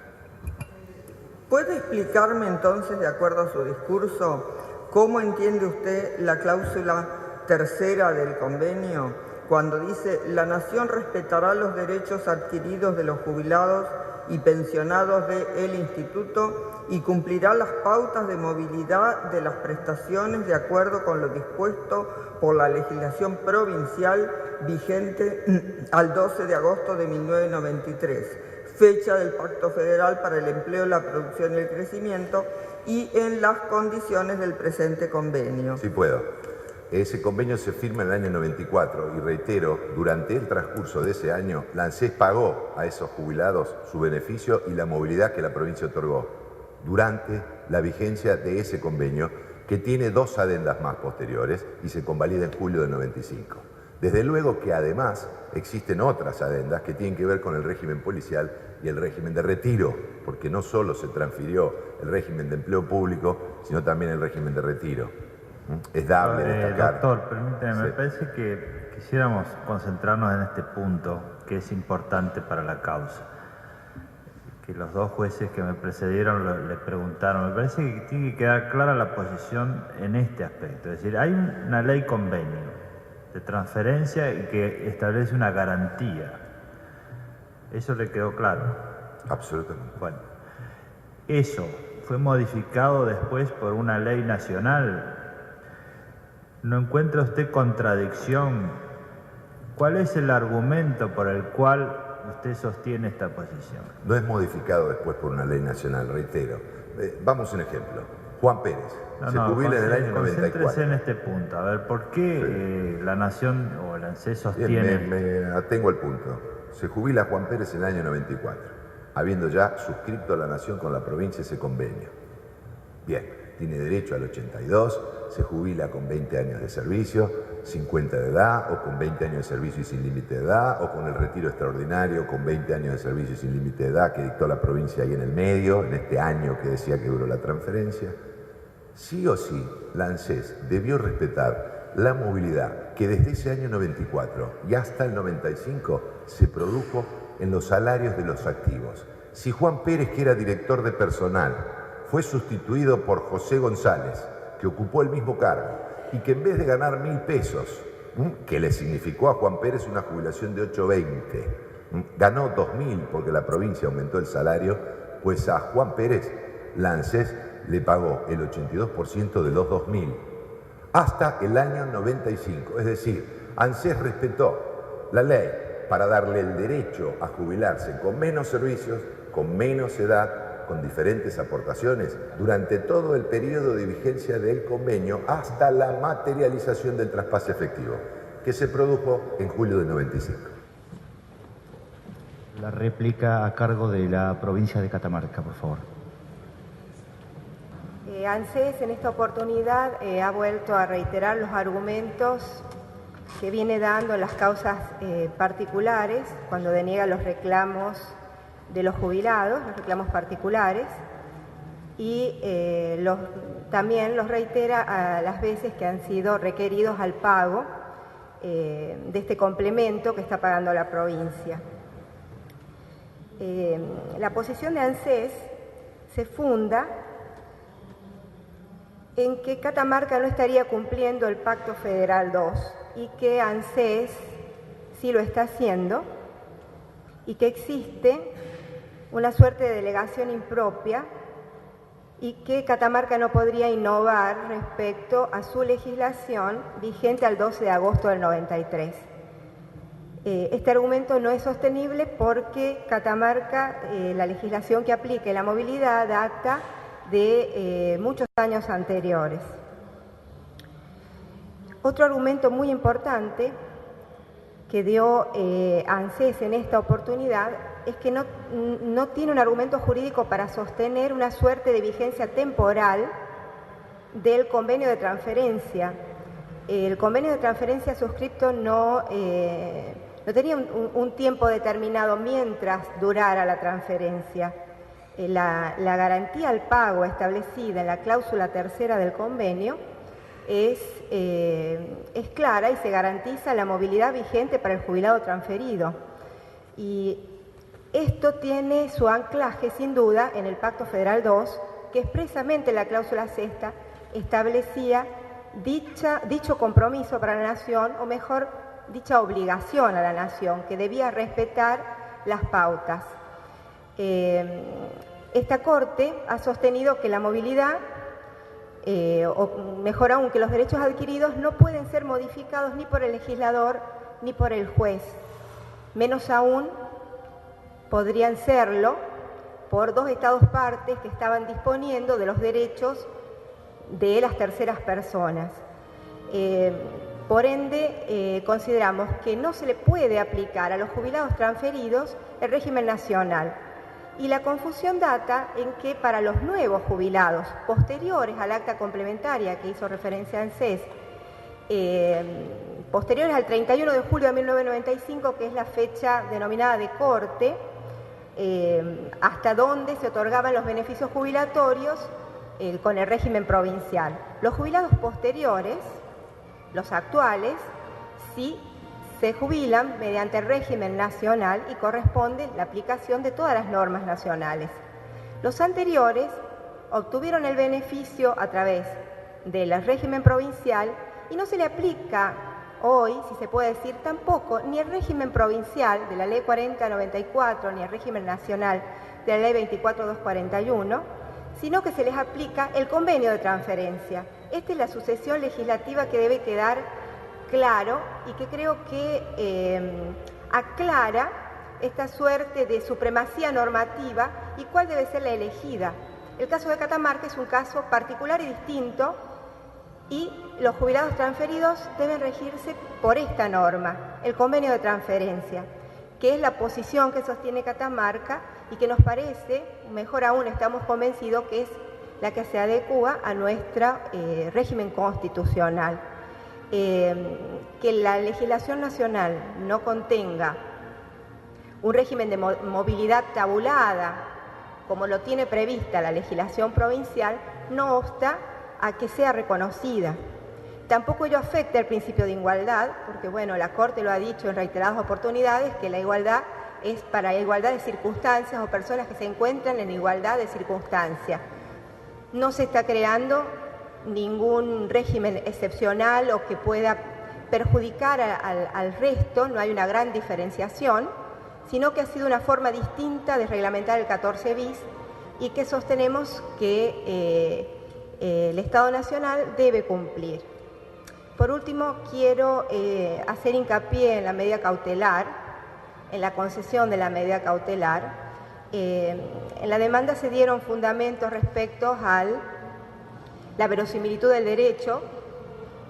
¿Puede explicarme entonces, de acuerdo a su discurso, cómo entiende usted la cláusula tercera del convenio, cuando dice: la Nación respetará los derechos adquiridos de los jubilados y pensionados del Instituto y cumplirá las pautas de movilidad de las prestaciones de acuerdo con lo dispuesto por la legislación provincial vigente al 12 de agosto de 1993, fecha del Pacto Federal para el Empleo, la Producción y el Crecimiento, y en las condiciones del presente convenio? Sí puedo. Ese convenio se firma en el año 94 y reitero, durante el transcurso de ese año, la ANSES pagó a esos jubilados su beneficio y la movilidad que la provincia otorgó durante la vigencia de ese convenio, que tiene dos adendas más posteriores y se convalida en julio del 95. Desde luego que además existen otras adendas que tienen que ver con el régimen policial y el régimen de retiro, porque no solo se transfirió el régimen de empleo público, sino también el régimen de retiro. Es dable destacar. Doctor, permíteme, Sí. me parece que quisiéramos concentrarnos en este punto que es importante para la causa. Que los dos jueces que me precedieron le preguntaron. Me parece que tiene que quedar clara la posición en este aspecto. Es decir, hay una ley convenio de transferencia y que establece una garantía. ¿Eso le quedó claro? Absolutamente. Bueno, eso fue modificado después por una ley nacional. ¿No encuentra usted contradicción? ¿Cuál es el argumento por el cual usted sostiene esta posición? No es modificado después por una ley nacional, reitero. Vamos a un ejemplo. Juan Pérez se jubila en el año 94. Concéntrese en este punto. A ver, ¿por qué la Nación o el ANSES sostiene? Me atengo al punto. Se jubila Juan Pérez en el año 94, habiendo ya suscrito a la Nación con la provincia ese convenio. Bien, tiene derecho al 82, se jubila con 20 años de servicio, 50 de edad, o con 20 años de servicio y sin límite de edad, o con el retiro extraordinario con 20 años de servicio y sin límite de edad que dictó la provincia ahí en el medio, en este año que decía que duró la transferencia. Sí o sí, la ANSES debió respetar la movilidad que desde ese año 94 y hasta el 95 se produjo en los salarios de los activos. Si Juan Pérez, que era director de personal, fue sustituido por José González, que ocupó el mismo cargo, y que en vez de ganar 1.000 pesos, que le significó a Juan Pérez una jubilación de 820, ganó 2.000 porque la provincia aumentó el salario, pues a Juan Pérez la ANSES le pagó el 82% de los 2.000 hasta el año 95. Es decir, ANSES respetó la ley para darle el derecho a jubilarse con menos servicios, con menos edad, con diferentes aportaciones durante todo el periodo de vigencia del convenio hasta la materialización del traspaso efectivo, que se produjo en julio del 95. La réplica a cargo de la provincia de Catamarca, por favor. ANSES en esta oportunidad ha vuelto a reiterar los argumentos que viene dando en las causas particulares cuando deniega los reclamos de los jubilados, los reclamos particulares, y también los reitera a las veces que han sido requeridos al pago de este complemento que está pagando la provincia. La posición de ANSES se funda en que Catamarca no estaría cumpliendo el Pacto Federal 2 y que ANSES sí lo está haciendo y que existe una suerte de delegación impropia y que Catamarca no podría innovar respecto a su legislación vigente al 12 de agosto del 93. Este argumento no es sostenible porque Catamarca, la legislación que aplica en la movilidad data de muchos años anteriores. Otro argumento muy importante que dio ANSES en esta oportunidad es que no tiene un argumento jurídico para sostener una suerte de vigencia temporal del convenio de transferencia. El convenio de transferencia suscripto no tenía un tiempo determinado mientras durara la transferencia. La garantía al pago establecida en la cláusula tercera del convenio es clara y se garantiza la movilidad vigente para el jubilado transferido. Y esto tiene su anclaje, sin duda, en el Pacto Federal 2, que expresamente en la cláusula sexta establecía dicho compromiso para la Nación, o mejor, dicha obligación a la Nación, que debía respetar las pautas. Esta Corte ha sostenido que la movilidad, o mejor aún, que los derechos adquiridos no pueden ser modificados ni por el legislador ni por el juez. Menos aún podrían serlo por dos estados partes que estaban disponiendo de los derechos de las terceras personas. Por ende, consideramos que no se le puede aplicar a los jubilados transferidos el régimen nacional. Y la confusión data en que para los nuevos jubilados posteriores al acta complementaria que hizo referencia a ANSES, posteriores al 31 de julio de 1995, que es la fecha denominada de corte, hasta donde se otorgaban los beneficios jubilatorios con el régimen provincial. Los jubilados posteriores, los actuales, sí se jubilan mediante el régimen nacional y corresponde la aplicación de todas las normas nacionales. Los anteriores obtuvieron el beneficio a través del régimen provincial y no se le aplica hoy, si se puede decir, tampoco ni el régimen provincial de la Ley 4094 ni el régimen nacional de la Ley 24241, sino que se les aplica el convenio de transferencia. Esta es la sucesión legislativa que debe quedar claro y que creo que aclara esta suerte de supremacía normativa y cuál debe ser la elegida. El caso de Catamarca es un caso particular y distinto y los jubilados transferidos deben regirse por esta norma, el convenio de transferencia, que es la posición que sostiene Catamarca y que nos parece, mejor aún estamos convencidos, que es la que se adecua a nuestro régimen constitucional. Que la legislación nacional no contenga un régimen de movilidad tabulada, como lo tiene prevista la legislación provincial, no obsta a que sea reconocida. Tampoco ello afecta el principio de igualdad, porque bueno, la Corte lo ha dicho en reiteradas oportunidades, que la igualdad es para igualdad de circunstancias o personas que se encuentran en igualdad de circunstancias. No se está creando ningún régimen excepcional o que pueda perjudicar al resto, no hay una gran diferenciación, sino que ha sido una forma distinta de reglamentar el 14 bis y que sostenemos que el Estado Nacional debe cumplir. Por último, quiero hacer hincapié en la medida cautelar, en la concesión de la medida cautelar. En la demanda se dieron fundamentos respecto a la verosimilitud del derecho.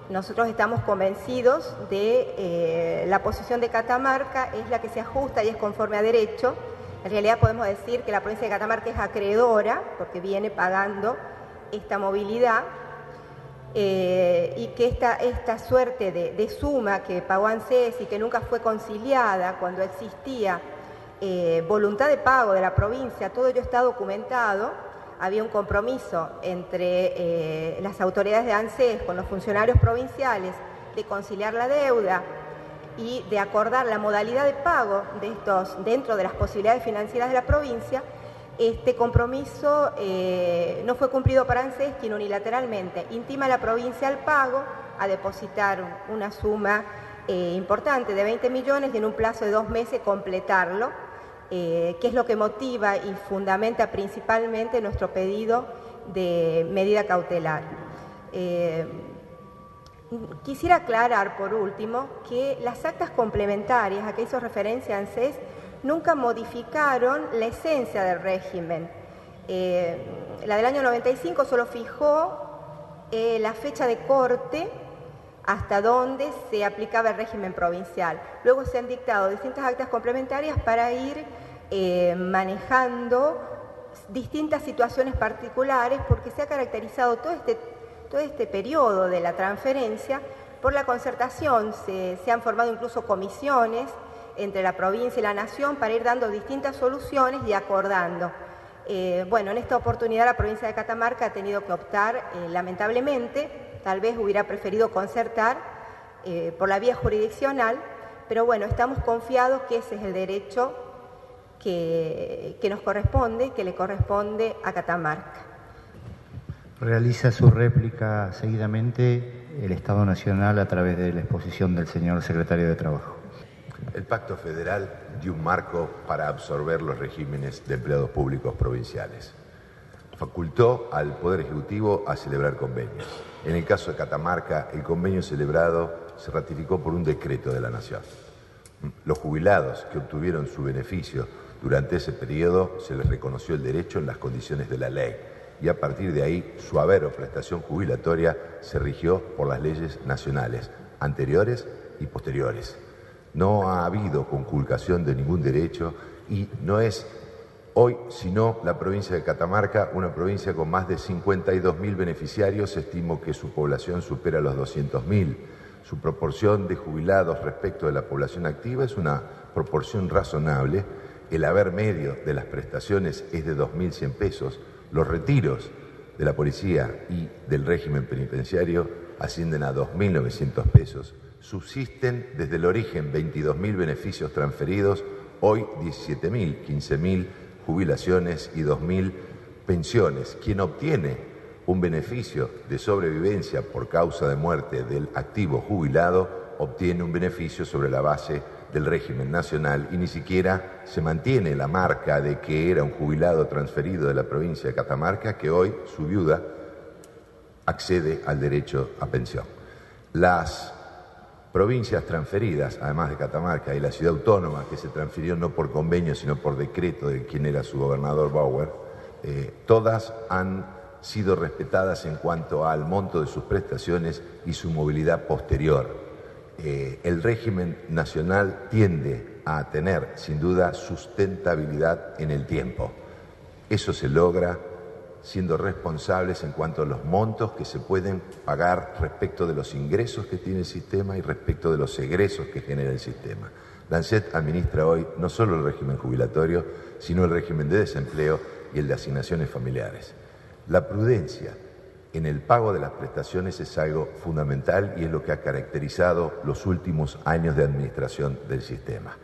Nosotros estamos convencidos de la posición de Catamarca es la que se ajusta y es conforme a derecho. En realidad podemos decir que la provincia de Catamarca es acreedora porque viene pagando esta movilidad y que esta suerte de suma que pagó ANSES y que nunca fue conciliada cuando existía voluntad de pago de la provincia, todo ello está documentado. Había un compromiso entre las autoridades de ANSES con los funcionarios provinciales de conciliar la deuda y de acordar la modalidad de pago de estos dentro de las posibilidades financieras de la provincia. Este compromiso no fue cumplido para ANSES, quien unilateralmente intima a la provincia al pago, a depositar una suma importante de 20 millones y en un plazo de 2 meses completarlo. Que es lo que motiva y fundamenta principalmente nuestro pedido de medida cautelar. Quisiera aclarar, por último, que las actas complementarias a que hizo referencia ANSES nunca modificaron la esencia del régimen. La del año 95 solo fijó la fecha de corte hasta donde se aplicaba el régimen provincial. Luego se han dictado distintas actas complementarias para ir manejando distintas situaciones particulares, porque se ha caracterizado todo este periodo de la transferencia por la concertación. Se han formado incluso comisiones entre la provincia y la nación para ir dando distintas soluciones y acordando. Bueno, en esta oportunidad la provincia de Catamarca ha tenido que optar, lamentablemente, tal vez hubiera preferido concertar por la vía jurisdiccional, pero bueno, estamos confiados que ese es el derecho que nos corresponde, que le corresponde a Catamarca. Realiza su réplica seguidamente el Estado Nacional a través de la exposición del señor Secretario de Trabajo. El Pacto Federal dio un marco para absorber los regímenes de empleados públicos provinciales. Facultó al Poder Ejecutivo a celebrar convenios. En el caso de Catamarca, el convenio celebrado se ratificó por un decreto de la Nación. Los jubilados que obtuvieron su beneficio durante ese periodo se les reconoció el derecho en las condiciones de la ley y a partir de ahí su haber o prestación jubilatoria se rigió por las leyes nacionales anteriores y posteriores. No ha habido conculcación de ningún derecho y no es hoy, sino la provincia de Catamarca, una provincia con más de 52.000 beneficiarios, estimo que su población supera los 200.000. Su proporción de jubilados respecto de la población activa es una proporción razonable. El haber medio de las prestaciones es de 2.100 pesos. Los retiros de la policía y del régimen penitenciario ascienden a 2.900 pesos. Subsisten desde el origen 22.000 beneficios transferidos, hoy 17.000, 15.000 jubilaciones y 2.000 pensiones. Quien obtiene un beneficio de sobrevivencia por causa de muerte del activo jubilado obtiene un beneficio sobre la base del régimen nacional y ni siquiera se mantiene la marca de que era un jubilado transferido de la provincia de Catamarca, que hoy su viuda accede al derecho a pensión. Las provincias transferidas, además de Catamarca, y la ciudad autónoma, que se transfirió no por convenio, sino por decreto de quien era su gobernador Bauer, todas han sido respetadas en cuanto al monto de sus prestaciones y su movilidad posterior. El régimen nacional tiende a tener, sin duda, sustentabilidad en el tiempo. Eso se logra siendo responsables en cuanto a los montos que se pueden pagar respecto de los ingresos que tiene el sistema y respecto de los egresos que genera el sistema. La ANSES administra hoy no solo el régimen jubilatorio, sino el régimen de desempleo y el de asignaciones familiares. La prudencia en el pago de las prestaciones es algo fundamental y es lo que ha caracterizado los últimos años de administración del sistema.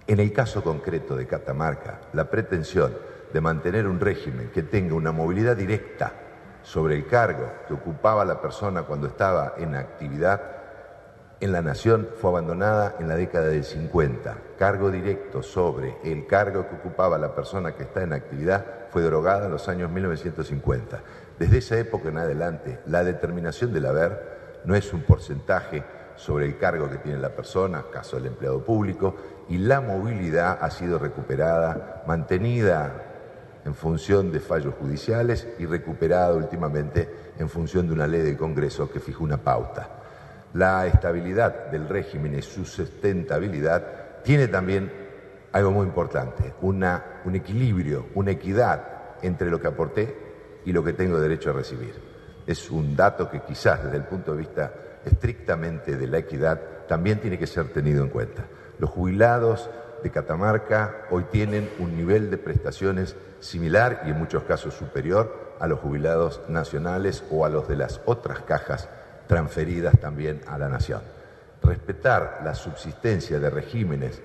En el caso concreto de Catamarca, la pretensión de mantener un régimen que tenga una movilidad directa sobre el cargo que ocupaba la persona cuando estaba en actividad en la Nación fue abandonada en la década del 50. Cargo directo sobre el cargo que ocupaba la persona que está en actividad fue derogada en los años 1950. Desde esa época en adelante, la determinación del haber no es un porcentaje sobre el cargo que tiene la persona, caso del empleado público, y la movilidad ha sido recuperada, mantenida en función de fallos judiciales y recuperada últimamente en función de una ley del Congreso que fijó una pauta. La estabilidad del régimen y su sustentabilidad tiene también algo muy importante, un equilibrio, una equidad entre lo que aporté y lo que tengo derecho a recibir. Es un dato que quizás desde el punto de vista estrictamente de la equidad también tiene que ser tenido en cuenta. Los jubilados de Catamarca hoy tienen un nivel de prestaciones similar y en muchos casos superior a los jubilados nacionales o a los de las otras cajas transferidas también a la Nación. Respetar la subsistencia de regímenes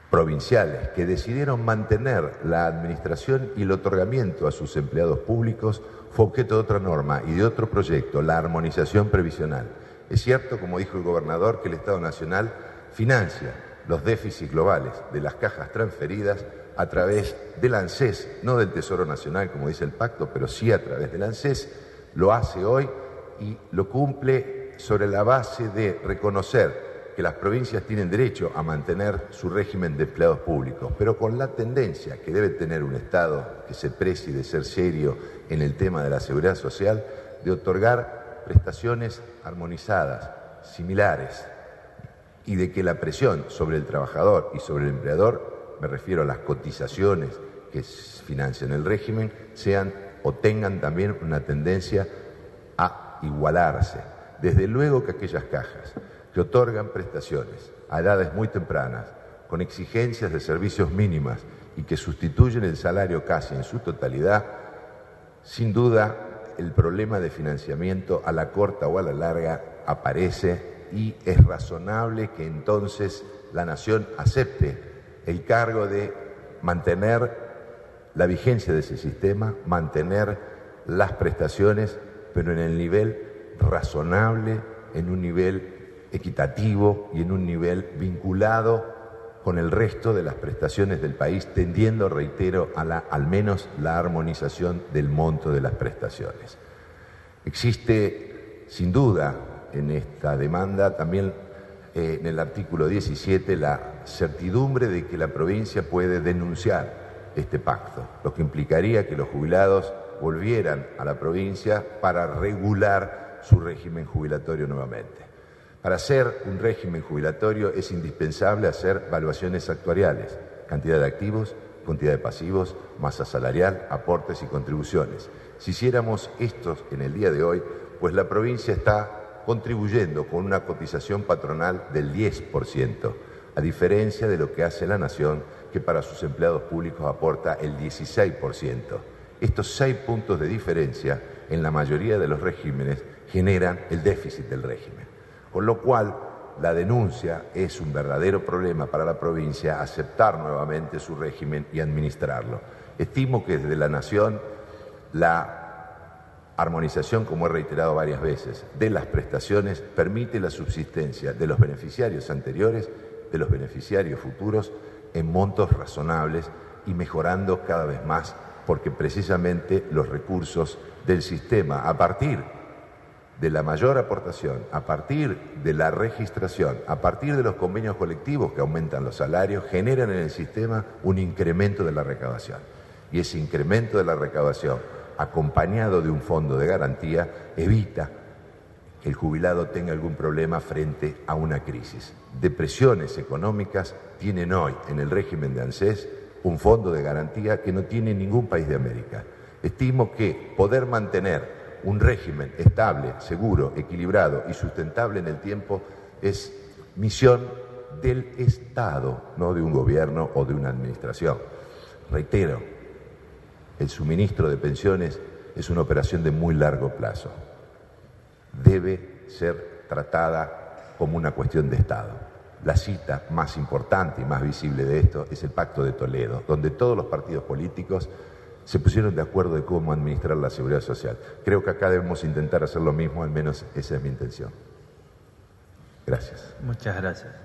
provinciales que decidieron mantener la administración y el otorgamiento a sus empleados públicos fue objeto de otra norma y de otro proyecto, la armonización previsional. Es cierto, como dijo el gobernador, que el Estado Nacional financia los déficits globales de las cajas transferidas a través del ANSES, no del Tesoro Nacional, como dice el pacto, pero sí a través del ANSES, lo hace hoy y lo cumple sobre la base de reconocer que las provincias tienen derecho a mantener su régimen de empleados públicos, pero con la tendencia que debe tener un Estado que se precie de ser serio en el tema de la seguridad social, de otorgar prestaciones armonizadas, similares, y de que la presión sobre el trabajador y sobre el empleador, me refiero a las cotizaciones que financian el régimen, sean o tengan también una tendencia a igualarse. Desde luego que aquellas cajas que otorgan prestaciones a edades muy tempranas, con exigencias de servicios mínimas y que sustituyen el salario casi en su totalidad, sin duda el problema de financiamiento a la corta o a la larga aparece y es razonable que entonces la Nación acepte el cargo de mantener la vigencia de ese sistema, mantener las prestaciones, pero en el nivel razonable, en un nivel equitativo y en un nivel vinculado con el resto de las prestaciones del país, tendiendo, reitero, a al menos la armonización del monto de las prestaciones. Existe, sin duda, en esta demanda también en el artículo 17 la certidumbre de que la provincia puede denunciar este pacto, lo que implicaría que los jubilados volvieran a la provincia para regular su régimen jubilatorio nuevamente. Para hacer un régimen jubilatorio es indispensable hacer evaluaciones actuariales, cantidad de activos, cantidad de pasivos, masa salarial, aportes y contribuciones. Si hiciéramos estos en el día de hoy, pues la provincia está contribuyendo con una cotización patronal del 10%, a diferencia de lo que hace la Nación, que para sus empleados públicos aporta el 16%. Estos 6 puntos de diferencia en la mayoría de los regímenes generan el déficit del régimen, con lo cual la denuncia es un verdadero problema para la provincia aceptar nuevamente su régimen y administrarlo. Estimo que desde la Nación la armonización, como he reiterado varias veces, de las prestaciones permite la subsistencia de los beneficiarios anteriores, de los beneficiarios futuros, en montos razonables y mejorando cada vez más, porque precisamente los recursos del sistema, a partir de la mayor aportación, a partir de la registración, a partir de los convenios colectivos que aumentan los salarios, generan en el sistema un incremento de la recaudación. Y ese incremento de la recaudación, acompañado de un fondo de garantía, evita que el jubilado tenga algún problema frente a una crisis. Depresiones económicas tienen hoy en el régimen de ANSES un fondo de garantía que no tiene ningún país de América. Estimo que poder mantener un régimen estable, seguro, equilibrado y sustentable en el tiempo es misión del Estado, no de un gobierno o de una administración. Reitero, el suministro de pensiones es una operación de muy largo plazo. Debe ser tratada como una cuestión de Estado. La cita más importante y más visible de esto es el Pacto de Toledo, donde todos los partidos políticos se pusieron de acuerdo de cómo administrar la seguridad social. Creo que acá debemos intentar hacer lo mismo, al menos esa es mi intención. Gracias. Muchas gracias.